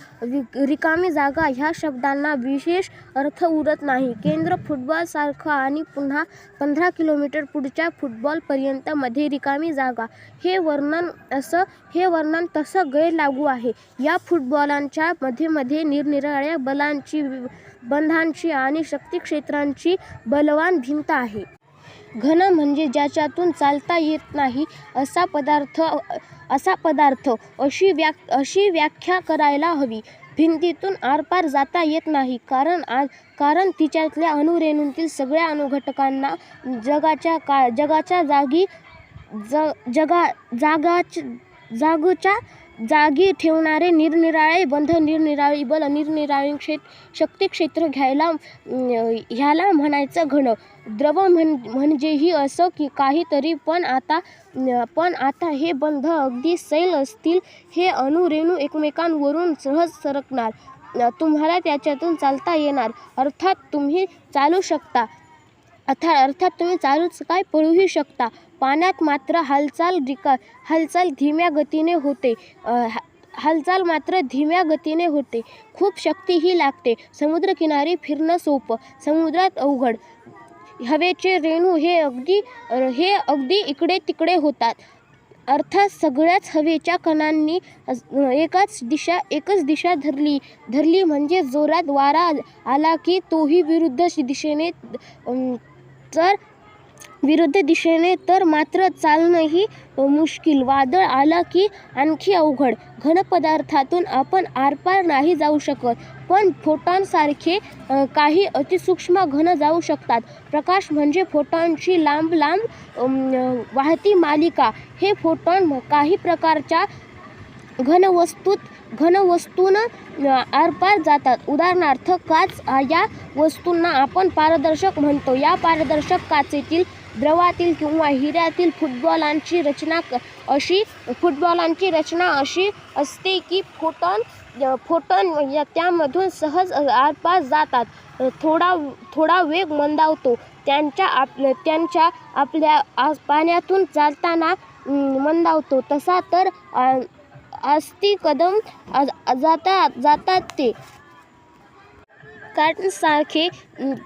रिकामी जागा ह्या शब्दांना विशेष अर्थ उरत नाही. केंद्र फुटबॉल सारखं आणि पुन्हा 15 किलोमीटर पुढच्या फुटबॉलपर्यंत मध्ये रिकामी जागा, हे वर्णन तसं गैर लागू आहे. या फुटबॉलांच्या मध्ये निरनिराळ्या बंधांची आणि शक्तिक्षेत्रांची बलवान भिंत आहे. घन म्हणजे ज्याच्यातून चालता येत नाही असा पदार्थ अशी व्याख्या करायला हवी. भिंतीतून आरपार जाता येत नाही कारण तिच्यातल्या अणुरेणूंतील सगळ्या अणुघटकांना जागी ठेवणारे निरनिराळे बंध, निरनिराळी बल, निरनिराळी शक्ती क्षेत्र ह्याला म्हणायचं घन. द्रव म्हणजेही असं की काहीतरी, पण आता हे बंध अगदी सैल असतील. हे अणुरेणू एकमेकांवरून सहज सरकणार. तुम्हाला त्याच्यातून चालता येणार. अर्थात तुम्ही चालू शकता. अर्थात तुम्ही चालूच काय, पळूही शकता. पाण्यात मात्र हालचाल धीम्या गतीने होते. खूप शक्तीही लागते. समुद्रकिनारी फिरणं सोपं, समुद्रात अवघड. हवेचे रेणू हे अगदी इकडे तिकडे होतात. अर्थात सगळ्याच हवेच्या कणांनी एकच दिशा धरली म्हणजे जोरात वारा आला की तोही विरुद्ध दिशेने तर मात्र चालणंही मुश्किल. वादळ आलं की आणखी अवघड. घनपदार्थातून आपण आरपार नाही जाऊ शकत, पण फोटॉनसारखे काही अतिसूक्ष्म घन जाऊ शकतात. प्रकाश म्हणजे फोटॉनची लांब वाहती मालिका. हे फोटॉन काही प्रकारच्या घनवस्तून आरपार जातात. उदाहरणार्थ काच. या वस्तूंना आपण पारदर्शक म्हणतो. या पारदर्शक काचेतील, द्रवातील किंवा हिऱ्यातील फुटबॉलांची रचना अशी असते की फोटॉन त्यामधून सहज आरपार जातात. थोडा वेग मंदावतो. त्यांच्या आपल्या पाण्यातून चालताना मंदावतो तसा तर आस्ती कदम जातात ते. कार्टनसारखे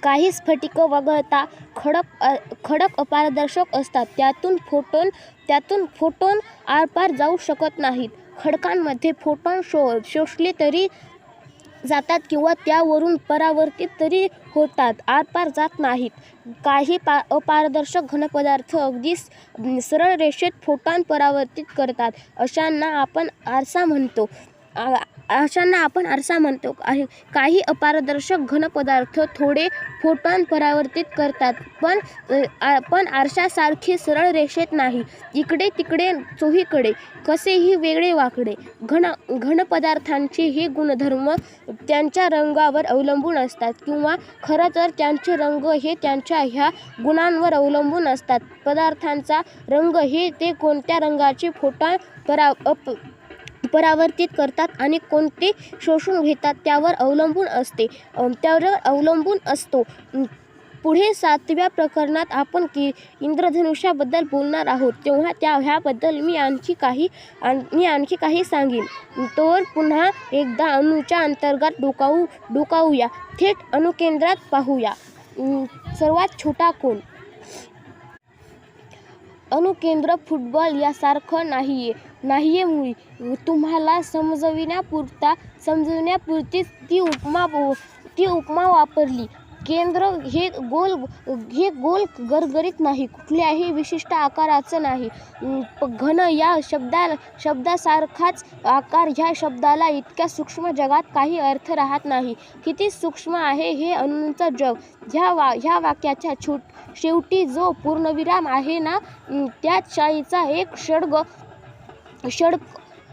काही स्फटिक वगळता खडक अपारदर्शक असतात. त्यातून फोटॉन आरपार जाऊ शकत नाहीत. खडकांमध्ये फोटॉन शोषले तरी जातात किंवा त्यावरून परावर्तित तरी होतात, आरपार जात नाहीत. काही अपारदर्शक घनपदार्थ अगदी सरळ रेषेत फोटॉन परावर्तित करतात. अशांना आपण आरसा म्हणतो. काही अपारदर्शक घनपदार्थ थोडे फोटॉन परावर्तित करतात, पण आरशासारखे सरळ रेषेत नाही. इकडे तिकडे चोहीकडे कसेही वेगळे वाकडे. घनपदार्थांचे हे गुणधर्म त्यांच्या रंगावर अवलंबून असतात, किंवा खरं तर त्यांचे रंग हे त्यांच्या ह्या गुणांवर अवलंबून असतात. पदार्थांचा रंग हे ते कोणत्या रंगाचे फोटॉन परावर्तित करतात आणि कोणते शोषून घेतात त्यावर अवलंबून असतो. पुढे 7व्या प्रकरणात आपण इंद्रधनुष्याबद्दल बोलणार आहोत, तेव्हा ह्याबद्दल मी आणखी काही सांगेन. तर पुन्हा एकदा अणूच्या अंतर्गत डोकावूया. थेट अणुकेंद्रात पाहूया. सर्वात छोटा कोन. अणुकेंद्र फुटबॉल यासारखं नाहीये मुळी. तुम्हाला समजविण्यापुरतीच ती उपमा वापरली. केंद्र हे गोल गरगरीत नाही, कुठल्याही विशिष्ट आकाराचं नाही. घन या शब्दासारखाच आकार. ह्या शब्दाला इतक्या सूक्ष्म जगात काही अर्थ राहत नाही. किती सूक्ष्म आहे हे अणूंचं जग. ह्या वाक्याच्या शेवटी जो पूर्णविराम आहे ना, त्यात शाईचा एक षड्क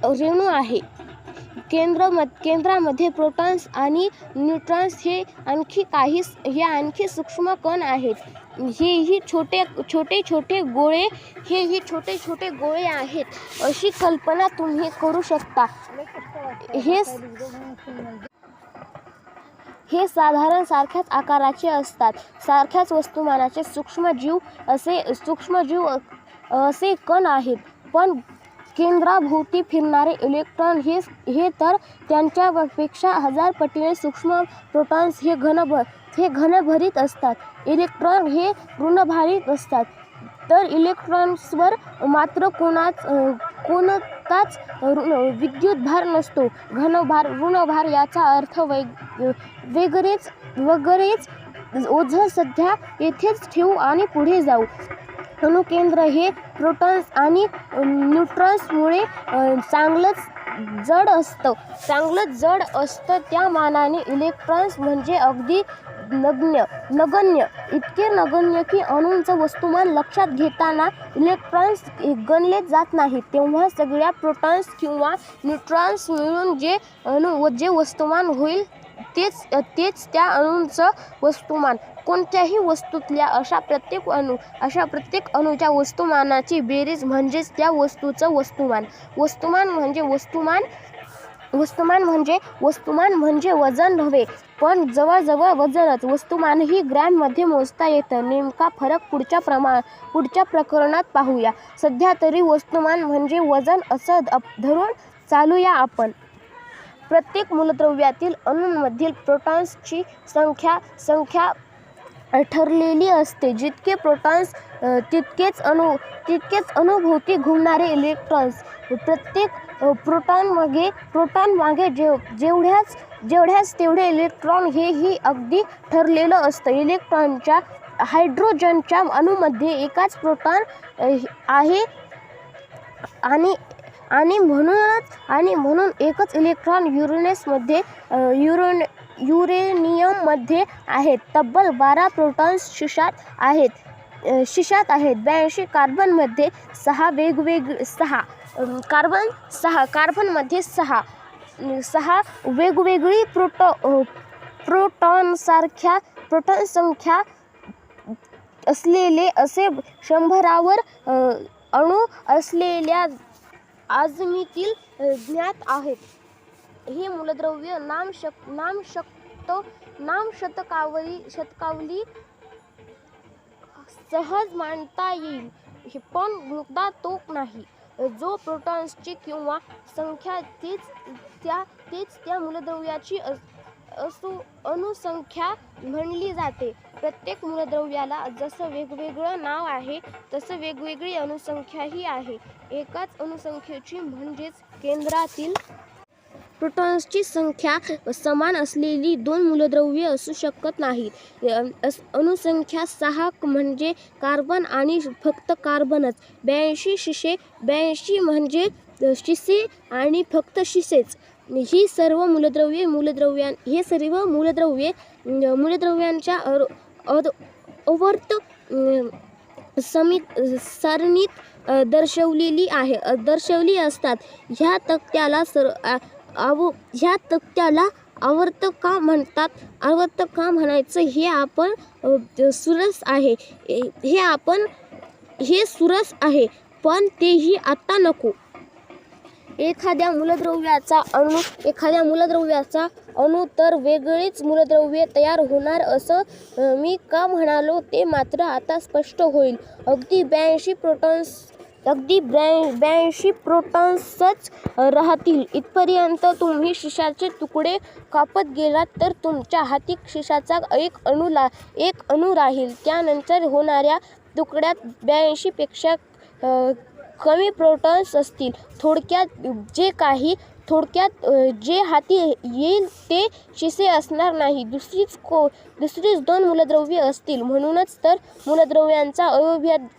रेणू आहे. केंद्रामध्ये प्रोटॉन्स आणि न्यूट्रॉन्स हे आणखी सूक्ष्म कण आहेत. हेही छोटे गोळे आहेत. अशी कल्पना तुम्ही करू शकता. हे साधारण सारख्याच आकाराचे असतात. सारख्याच वस्तुमानाचे सूक्ष्मजीव असे कण आहेत. पण केंद्राभोवती फिरणारे इलेक्ट्रॉन हे तर त्यांच्यापेक्षा 1000 पटीने सूक्ष्म. प्रोटॉन्स हे घनभरीत असतात. इलेक्ट्रॉन हे ऋणभारित असतात. तर इलेक्ट्रॉन्सवर मात्र कोणताच विद्युतभार नसतो. घनभार, ऋणभार याचा अर्थ वगैरेच ओझं सध्या येथेच ठेवू आणि पुढे जाऊ. अणुकेंद्र हे प्रोटॉन्स आणि न्यूट्रॉन्समुळे चांगलंच जड असतं. त्या मानाने इलेक्ट्रॉन्स म्हणजे अगदी नगण्य इतके नगण्य की अणूंचं वस्तुमान लक्षात घेताना इलेक्ट्रॉन्स गणले जात नाहीत. तेव्हा सगळ्या प्रोटॉन्स किंवा न्यूट्रॉन्स मिळून जे वस्तुमान होईल तेच त्या अणूंचं वस्तुमान. कोणत्याही वस्तूतल्या अशा प्रत्येक अणूच्या वस्तुमानाची बेरीज म्हणजेच त्या वस्तूचं वस्तुमान. वस्तुमान म्हणजे वजन नव्हे, पण जवळजवळ वजनच. वस्तुमानही ग्रॅममध्ये मोजता येतं. नेमका फरक पुढच्या प्रकरणात पाहूया. सध्या तरी वस्तुमान म्हणजे वजन असं धरून चालूया आपण. प्रत्येक मूलद्रव्यातील अणूंमधील प्रोटॉन्सची संख्या ठरलेली असते. जितके प्रोटॉन्स तितकेच अणूभोवती घुमणारे इलेक्ट्रॉन्स. प्रत्येक प्रोटॉन मागे जेवढ्याच तेवढे इलेक्ट्रॉन, हेही अगदी ठरलेलं असतं. इलेक्ट्रॉनच्या हायड्रोजनच्या अणूमध्ये एकच प्रोटॉन आहे आणि म्हणून एकच इलेक्ट्रॉन युरेनियममध्ये आहेत. तब्बल 12 प्रोटॉन्स शिशात आहेत. 82 कार्बनमध्ये 6 वेगवेगळी प्रोटॉन संख्या असलेले असे 100वर अणू असलेल्या अजमितील ज्ञात आहेत. ही मूलद्रव्य शतकावली सहज मांडता येईल, पण मुद्दा तो नाही. जो प्रोटॉन्सची किंवा संख्या तेच त्या मूलद्रव्याची अणुसंख्या म्हणली जाते. प्रत्येक मूलद्रव्याला जसं वेगवेगळं नाव आहे तसं वेगवेगळी अणुसंख्याही आहे. एकाच अणुसंख्येची म्हणजेच केंद्रातील प्रोटॉन्सची संख्या समान असलेली 2 मूलद्रव्ये असू शकत नाहीत. अणुसंख्या 6 म्हणजे कार्बन आणि फक्त कार्बनच. 82 म्हणजे शिसे आणि फक्त शिसेच. ही सर्व मूलद्रव्यांच्या अवर्त सारणीत दर्शवली असतात. ह्या तक्त्याला आवर्त का म्हणायचं हे सुरस आहे, पण तेही आता नको. एखाद्या मूलद्रव्याचा अणू तर वेगळीच मूलद्रव्ये तयार होणार असं मी का म्हणालो ते मात्र आता स्पष्ट होईल. अगदी 82 प्रोटॉन्सच राहतील. इथपर्यंत तुम्ही शिशाचे तुकडे कापत गेलात तर तुमच्या हाती शिशाचा एक अणू राहील. त्यानंतर होणाऱ्या तुकड्यात 82 पेक्षा कमी प्रोटॉन्स असतील. थोडक्यात जे हाती येईल ते शिसे असणार नाही, दुसरीच 2 मूलद्रव्ये असतील. म्हणूनच तर मूलद्रव्यांचा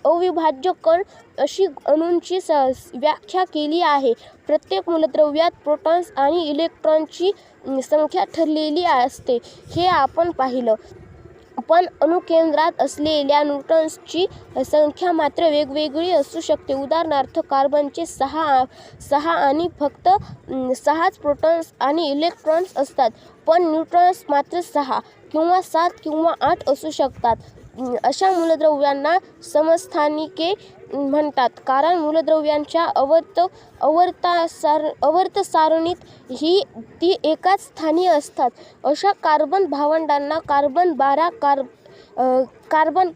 अविभाज्य कण अशी अणूंची व्याख्या केली आहे. प्रत्येक मूलद्रव्यात प्रोटॉन्स आणि इलेक्ट्रॉनची संख्या ठरलेली असते, हे आपण पाहिलं. पण अणुकेंद्रात असलेल्या न्यूट्रॉन्सची संख्या मात्र वेगवेगळी असू शकते. उदाहरणार्थ कार्बनचे 6 आणि फक्त 6च प्रोटॉन्स आणि इलेक्ट्रॉन्स असतात, पण न्यूट्रॉन्स मात्र 6 किंवा 7 किंवा 8 असू शकतात. अशा मूलद्रव्यांना समस्थानिके म्हणतात, कारण मूलद्रव्यांच्या आवर्त सारणीत ती एकाच स्थानी असतात. अशा कार्बन भावंडांना कार्बन 12, कार्बन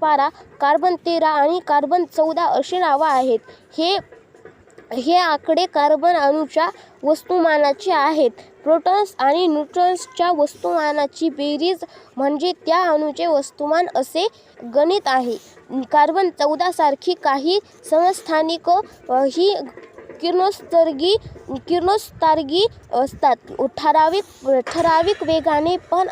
13 आणि कार्बन 14 अशी नावं आहेत. हे आकडे कार्बन अणूच्या वस्तुमानाचे आहेत. प्रोटॉन्स आणि न्यूट्रॉन्सच्या वस्तुमानाची बेरीज म्हणजे त्या अणूचे वस्तुमान असे गणित आहे. कार्बन 14 सारखी काही समस्थानिक ही किरणोत्सर्गी असतात. ठराविक वेगाने पण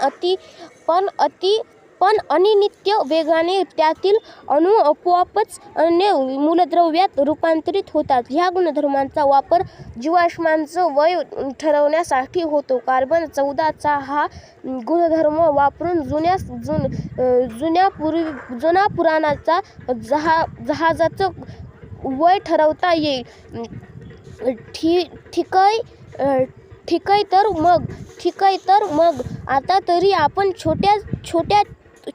अति पण अनित्य वेगाने त्यातील अणू आपोआपच अन्य मूलद्रव्यात रूपांतरित होतात. ह्या गुणधर्मांचा वापर जीवाश्मांचं वय ठरवण्यासाठी होतो. कार्बन 14 चा हा गुणधर्म वापरून जुन्या पुराणाचा जहाजाचं वय ठरवता येईल. ठीकय तर मग आता तरी आपण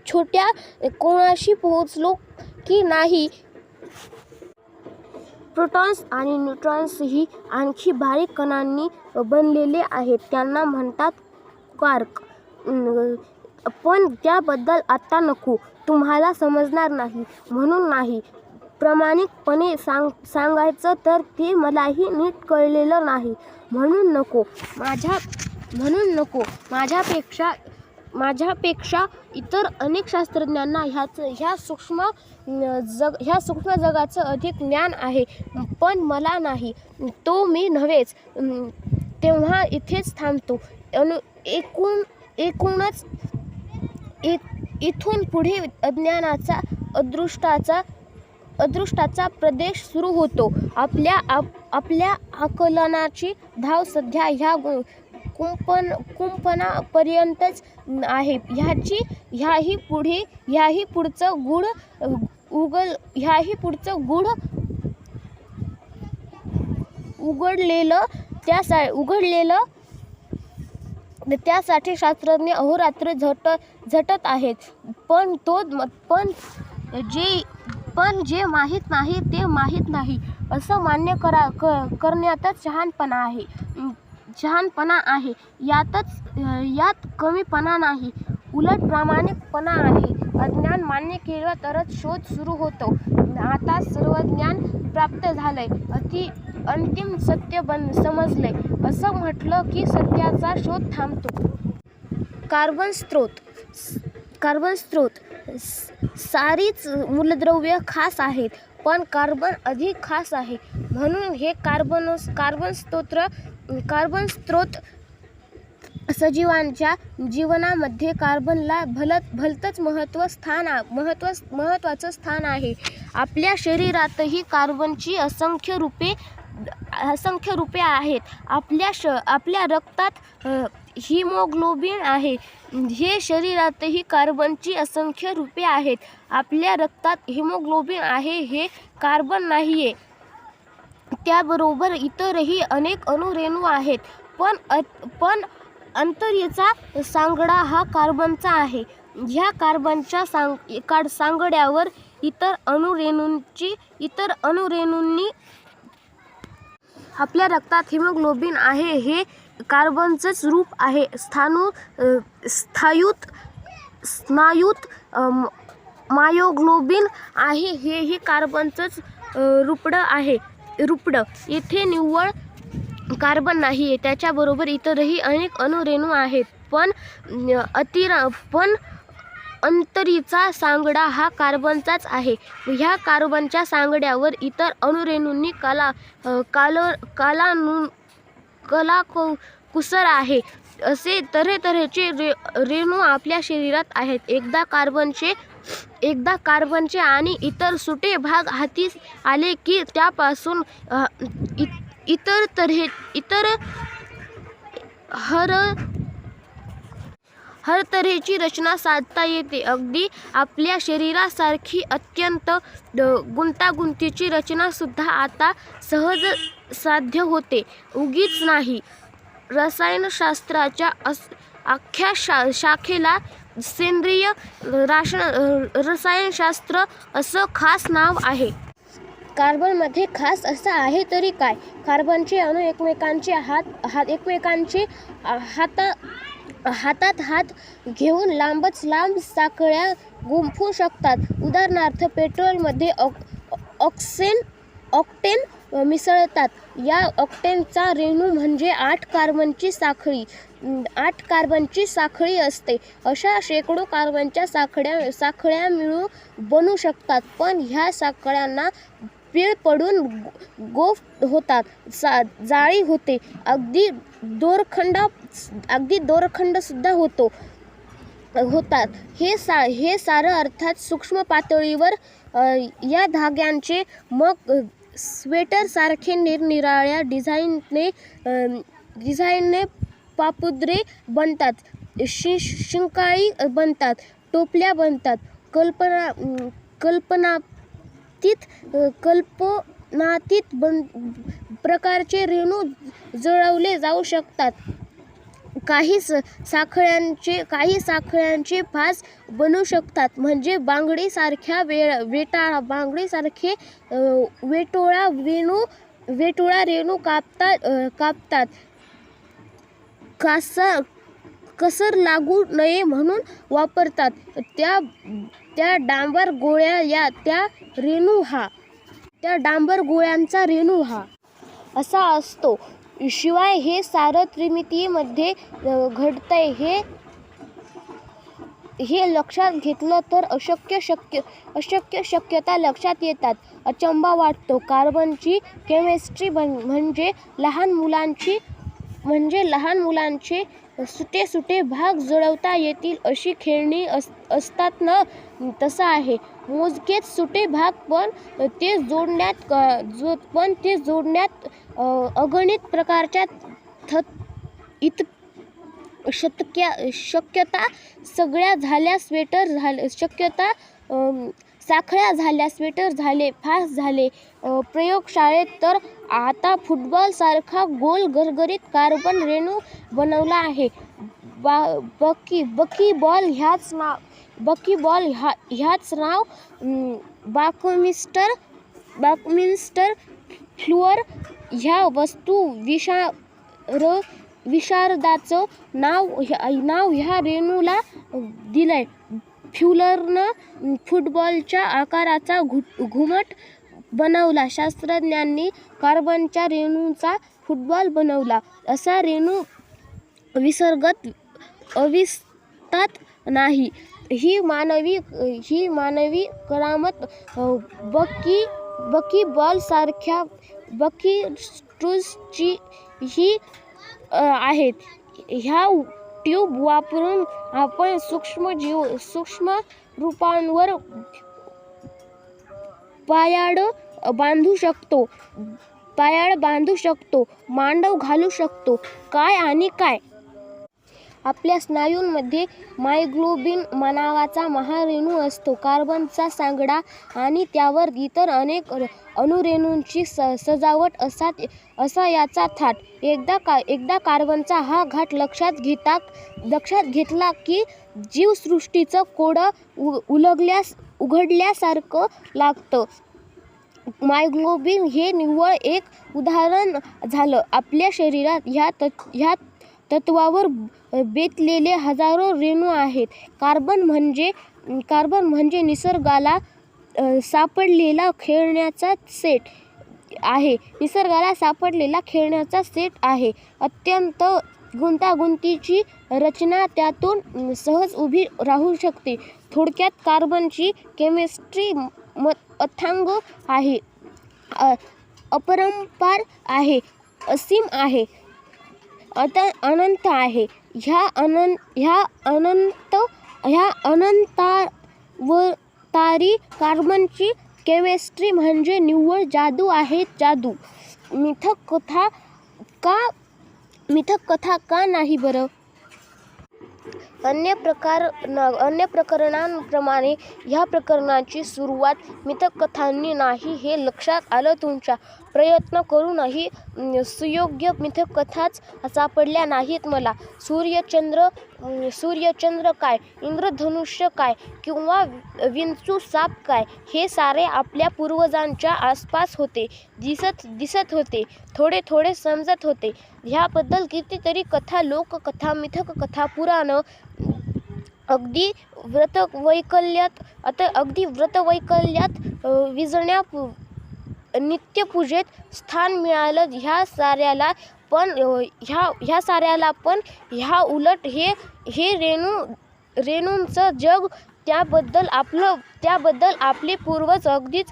छोट्या कोणाशी पोहोचलो की नाही? प्रोटॉन्स आणि न्यूट्रॉन्स ही आणखी बारीक कणांनी बनलेले आहेत. त्यांना म्हणतात क्वार्क. पण त्याबद्दल आता नको. तुम्हाला समजणार नाही म्हणून नाही. प्रामाणिकपणे सांगायचं तर ते मलाही नीट कळलेलं नाही म्हणून नको. माझ्यापेक्षा इतर अनेक शास्त्रज्ञांना ह्या सूक्ष्म जगाचं अधिक ज्ञान आहे, पण मला नाही. तो मी नव्हेच. तेव्हा इथेच थांबतो. एकूणच इथून पुढे अज्ञानाचा अदृष्टाचा प्रदेश सुरू होतो. आपल्या आकलनाची धाव सध्या ह्या कुंपणापर्यंतच आहे. ह्याही पुढचं गूढ उघडलेलं त्यासाठी शास्त्रज्ञ अहोरात्र झटत आहेत. पण जे माहीत नाही ते माहीत नाही असं मान्य करण्यातच शहाणपणा आहे. यात कमीपणा नाही, उलट प्रामाणिकपणा आहे. अज्ञान मान्य केलं तरच शोध सुरू होतो. आता सर्व ज्ञान प्राप्त झालंय, अंतिम सत्य समजलंय असं म्हटलं की सत्याचा शोध थांबतो. कार्बन स्रोत सारीच मूलद्रव्य खास आहेत, पण कार्बन अधिक खास आहे. म्हणून हे कार्बन स्रोत सजीवांच्या जीवनामध्ये कार्बनला भलतंच महत्त्वाचं स्थान आहे. आपल्या शरीरातही कार्बनची असंख्य रूपे आहेत. आपल्या रक्तात हिमोग्लोबिन आहे. हे शरीरातही कार्बनची असंख्य रूपे आहेत. आपल्या रक्तात हिमोग्लोबिन आहे, हे कार्बन नाहीये. त्याबरोबर इतरही अनेक अणुरेणू आहेत. पण अंतरीचा सांगडा हा कार्बनचा आहे. ह्या कार्बनच्या सांगड्यावर इतर अणुरेणूंनी आपल्या रक्तात हिमोग्लोबिन आहे, हे कार्बनचंच रूप आहे. स्नायूत मायोग्लोबिन आहे, हेही कार्बनचंच रूपड. इथे निव्वळ कार्बन नाहीये, त्याच्याबरोबर इतरही अनेक अणुरेणू आहेत. पण अंतरीचा सांगडा हा कार्बनचाच आहे. ह्या कार्बनच्या सांगड्यावर इतर अणुरेणूंनी कलाकुसर आहे. असे तऱ्हेतऱ्हेचे रेणू आपल्या शरीरात आहेत. एकदा कार्बनचे आणि इतर सुटे भाग हाती आले की त्यापासून इतर हर तऱ्हेची रचना साधता येते. अगदी आपल्या शरीरासारखी अत्यंत गुंतागुंतीची रचना सुद्धा आता सहज साध्य होते. उगीच नाही, रसायनशास्त्राच्या अख्ख्या शाखेला सेंद्रिय रसायनशास्त्र असं खास नाव आहे. कार्बनमध्ये खास असं आहे तरी काय? कार्बनचे अणू एकमेकांचे हातात हात घेऊन लांबच लांब साखळ्या गुंफू शकतात. उदाहरणार्थ, पेट्रोलमध्ये ऑक्टेन मिसळतात. या ऑक्टेनचा रेणू म्हणजे 8 कार्बनची साखळी असते. अशा शेकडो कार्बनच्या साखळ्या मिळून बनू शकतात. पण ह्या साखळ्यांना पीळ पडून गोफ होतात, जाळी होते, अगदी दोरखंड सुद्धा होतो. होतात. हे सारं अर्थात सूक्ष्म पातळीवर या धाग्यांचे मग स्वेटरसारखे निरनिराळ्या डिझाईनने पापुद्रे बनतात, शिंकाळी बनतात, टोपल्या बनतात, कल्पनातीत प्रकारचे रेणू जुळवले जाऊ शकतात. काही साखळ्यांचे फास बनू शकतात, म्हणजे बांगडीसारखे वेटोळा रेणू कापतात. कसर लागू नये म्हणून वापरतात त्या डांबर गोळ्यांचा रेणू हा असा असतो. शिवाय हे सारं त्रिमितीमध्ये घडतंय हे लक्षात घेतलं तर अशक्य शक्यता लक्षात येतात. अचंबा वाटतो. कार्बनची केमिस्ट्री म्हणजे लहान मुलांचे सुटे भाग जुळवता येतील अशी खेळणी असतात ना, तसं आहे. मोजकेच सुटे भाग, पण ते जोडण्यात अगणित प्रकारच्या शक्यता साखळ्या झाल्या, स्वेटर झाले, फास झाले. प्रयोगशाळेत तर आता फुटबॉल सारखा गोल गरगरीत कार्बन रेणू बनवला आहे. बकीबॉल ह्याच नाव बकमिन्स्टर फ्लूअर ह्या वस्तू विशारदाचं नाव ह्या रेणूला दिलंय. फ्युलरनं फुटबॉलच्या आकाराचा घुमट बनवला. शास्त्रज्ञांनी कार्बनच्या रेणूंचा फुटबॉल बनवला. असा रेणू अविस्तात नाही. ही मानवी करामत बकीबॉलसारख्या बकीस्ट्रूची ही आहेत. ह्या ट्यूब वापरून आपण सूक्ष्म रूपांवर पायाड बांधू शकतो, मांडव घालू शकतो. काय आणि काय? आपल्या स्नायूंमध्ये मायोग्लोबिन नावाचा महारेणू असतो. कार्बनचा सांगडा आणि त्यावर इतर अनेक अणुरेणूंची सजावट असा याचा थाट. एकदा कार्बनचा हा घाट लक्षात घेतला की जीवसृष्टीचं कोडं उघडल्यासारखं लागतं. मायोग्लोबिन हे निव्वळ एक उदाहरण झालं. आपल्या शरीरात ह्या तत्वावर बेतलेले हजारो रेणू आहेत. कार्बन म्हणजे निसर्गाला सापडलेला खेळण्याचा सेट आहे. अत्यंत गुंतागुंतीची रचना त्यातून सहज उभी राहू शकते. थोडक्यात कार्बनची केमिस्ट्री अथांग आहे, अपरंपार आहे, असीम आहे, अनंत आहे. ह्या अनंतावतारी कार्बनची केमिस्ट्री म्हणजे निव्वळ जादू आहे, जादू. मिथक कथा का नाही बरं? अन्य प्रकरणांप्रमाणे ह्या प्रकरणाची सुरुवात मिथककथांनी नाही हे लक्षात आलं. तुमच्या प्रयत्न करूनही सुयोग्य मिथककथाच सापडल्या नाहीत मला. सूर्यचंद्र काय, इंद्रधनुष्य काय किंवा विंचू साप काय, हे सारे आपल्या पूर्वजांच्या आसपास होते, दिसत होते, थोडे समजत होते. ह्याबद्दल कितीतरी कथा, लोककथा, मिथककथा, पुराणं, अगदी व्रतवैकल्यात विजण्या नित्यपूजेत स्थान मिळालं. ह्या साऱ्याला पण ह्या उलट हे रेणूंचं जग, त्याबद्दल आपले पूर्वज अगदीच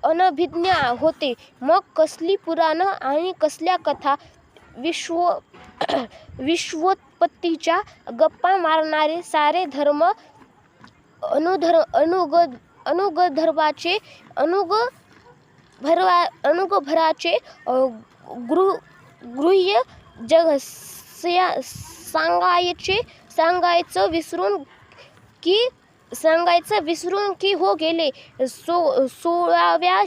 अनभिज्ञ होते. मग कसली पुराणं आणि कसल्या कथा? उत्पत्तीच्या गप्पा मारणारे सारे धर्म अनुगभराचे गृह्य जग सांगायचं विसरून की हो गेले. 16व्या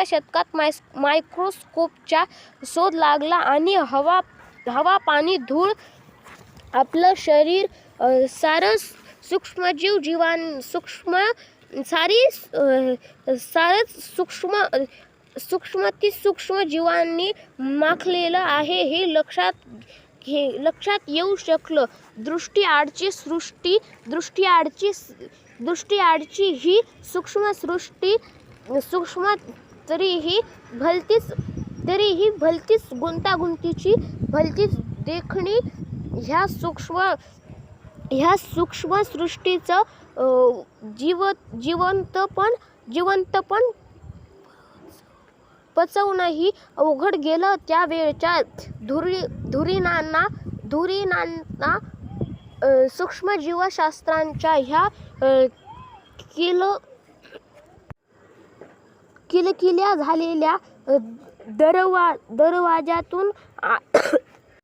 शतकात मायक्रोस्कोपचा शोध लागला आणि हवा पाणी धूळ आपलं शरीर सारं सूक्ष्म जीवांनी माखलेलं आहे हे लक्षात येऊ शकलं. दृष्टीआडची ही सूक्ष्म तरीही भलतीच गुंतागुंतीची भलतीच देखणी ह्या सूक्ष्म सृष्टीचं जिवंतपण पचवणंही अवघड गेलं. त्यावेळच्या धुरीणांना सूक्ष्मजीवशास्त्राच्या ह्या किलकिल्या झालेल्या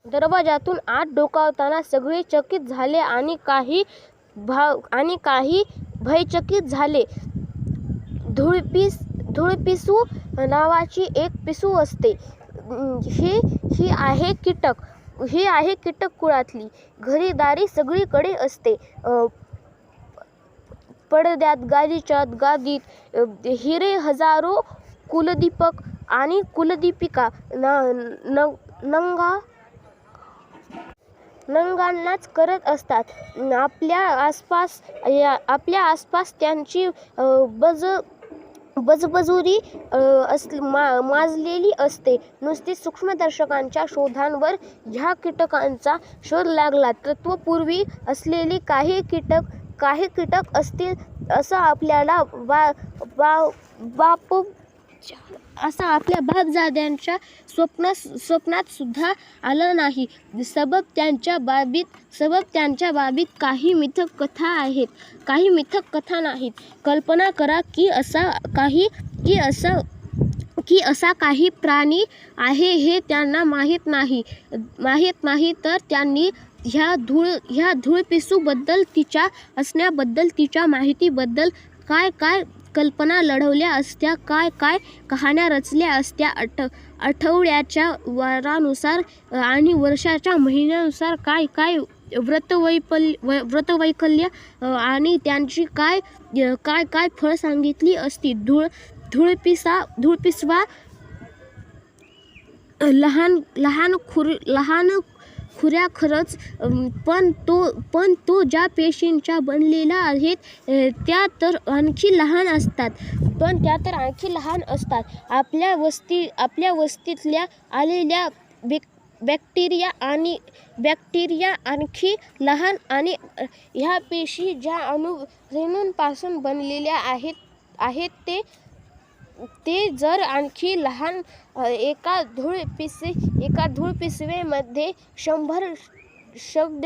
दरवाजातून आत डोकावताना सगळे चकित झाले आणि काही भयचकित झाले. धूळपिसू नावाची एक पिसू असते. ही आहे कीटक कुळातली. घरीदारी सगळीकडे असते. पडद्यात, गादीत हिरे हजारो कुलदीपक आणि कुलदीपिका नंगानाच करत असतात. आपल्या आसपास त्यांची बजबजुरी माजलेली असते. नुसतीच सूक्ष्मदर्शकांच्या शोधांवर ह्या कीटकांचा शोध लागला. तत्पूर्वी असलेली काही कीटक असतील असं आपल्या बापजाद्यांच्या स्वप्नात सुद्धा आलं नाही. सबब त्यांच्या बाबतीत काही मिथक कथा आहेत, काही मिथक कथा नाहीत. कल्पना करा की असा काही प्राणी आहे हे त्यांना माहीत नाही तर त्यांनी ह्या धूळपिसूबद्दल, तिच्या असण्याबद्दल, तिच्या माहितीबद्दल काय कल्पना लढवल्या असत्या, काय कहाण्या रचल्या असत्या. आठवड्याच्या वारानुसार आणि वर्षाच्या महिन्यानुसार काय व्रतवैकल्य आणि त्यांची काय फळ सांगितली असती. धूळपिसवा लहान खुऱ्या खरंच, पण तो ज्या पेशींच्या बनलेला आहेत त्या तर आणखी लहान असतात. आपल्या वस्तीतल्या आलेल्या बॅक्टेरिया आणखी लहान, आणि ह्या पेशी ज्या रेणूंपासून बनलेल्या आहेत ते जर आणखी लहान. एका धूळपिशवीमध्ये 100 शब्द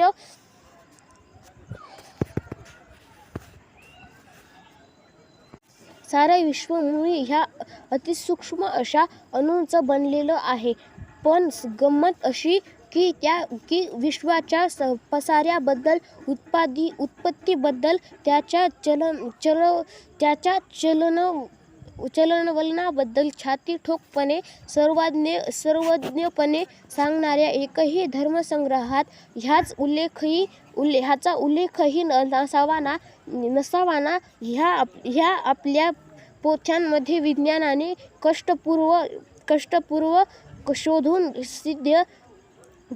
सारं विश्व मुळी ह्या अतिसूक्ष्म अशा अणूंचं बनलेलं आहे. पण गंमत अशी की विश्वाच्या पसाऱ्याबद्दल, उत्पत्तीबद्दल, त्याच्या चलनवलनाबद्दल छाती ठोकपणे सर्वज्ञपणे सांगणाऱ्या एकही धर्मसंग्रहात ह्याचा उल्लेखही नसावा. ह्या आपल्या पोथ्यांमध्ये विज्ञानाने कष्टपूर्वक शोधून सिद्ध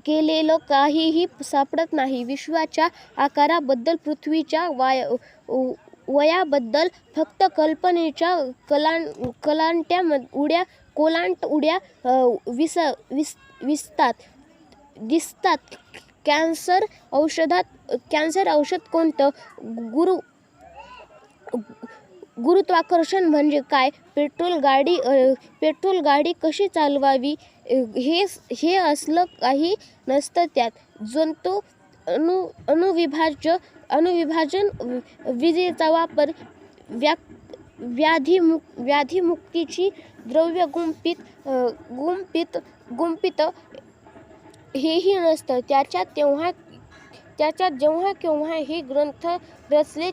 केलेलं काहीही सापडत नाही. विश्वाच्या आकाराबद्दल, पृथ्वीच्या वयाबद्दल फक्त कल्पनेच्या कोलांट उड्या दिसतात. कॅन्सर औषध कोणतं? गुरुत्वाकर्षण म्हणजे काय, पेट्रोल गाडी कशी चालवावी, हे असलं काही नसतं त्यात. जंतू अणुविभाजन, विजेचा वापर, व्याधीमुक्तीची द्रव्य गुंफित हेही नसतं त्याच्यात. जेव्हा केव्हा हे ग्रंथ रचले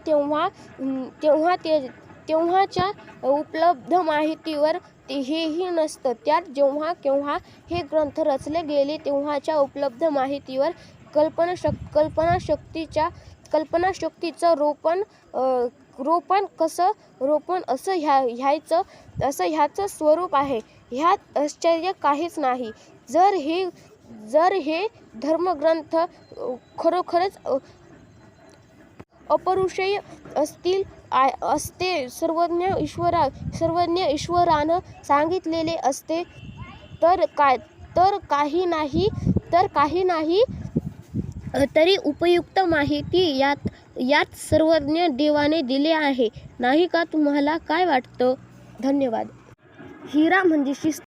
तेव्हाच्या उपलब्ध माहितीवर हेही नसतं त्यात. जेव्हा केव्हा हे ग्रंथ रचले गेले तेव्हाच्या उपलब्ध माहितीवर कल्पनाशक्तीचं रोपण असं ह्याचं स्वरूप आहे. ह्यात आश्चर्य काहीच नाही. जर हे धर्मग्रंथ खरोखरच अपौरुषेय असते, सर्वज्ञ ईश्वरानं सांगितलेले असते तर काही नाही तरी उपयुक्त माहिती यात सर्वज्ञ देवाने दिली आहे, नाही का? तुम्हाला काय वाटतं? धन्यवाद. हिरा म्हणजे शिस्त.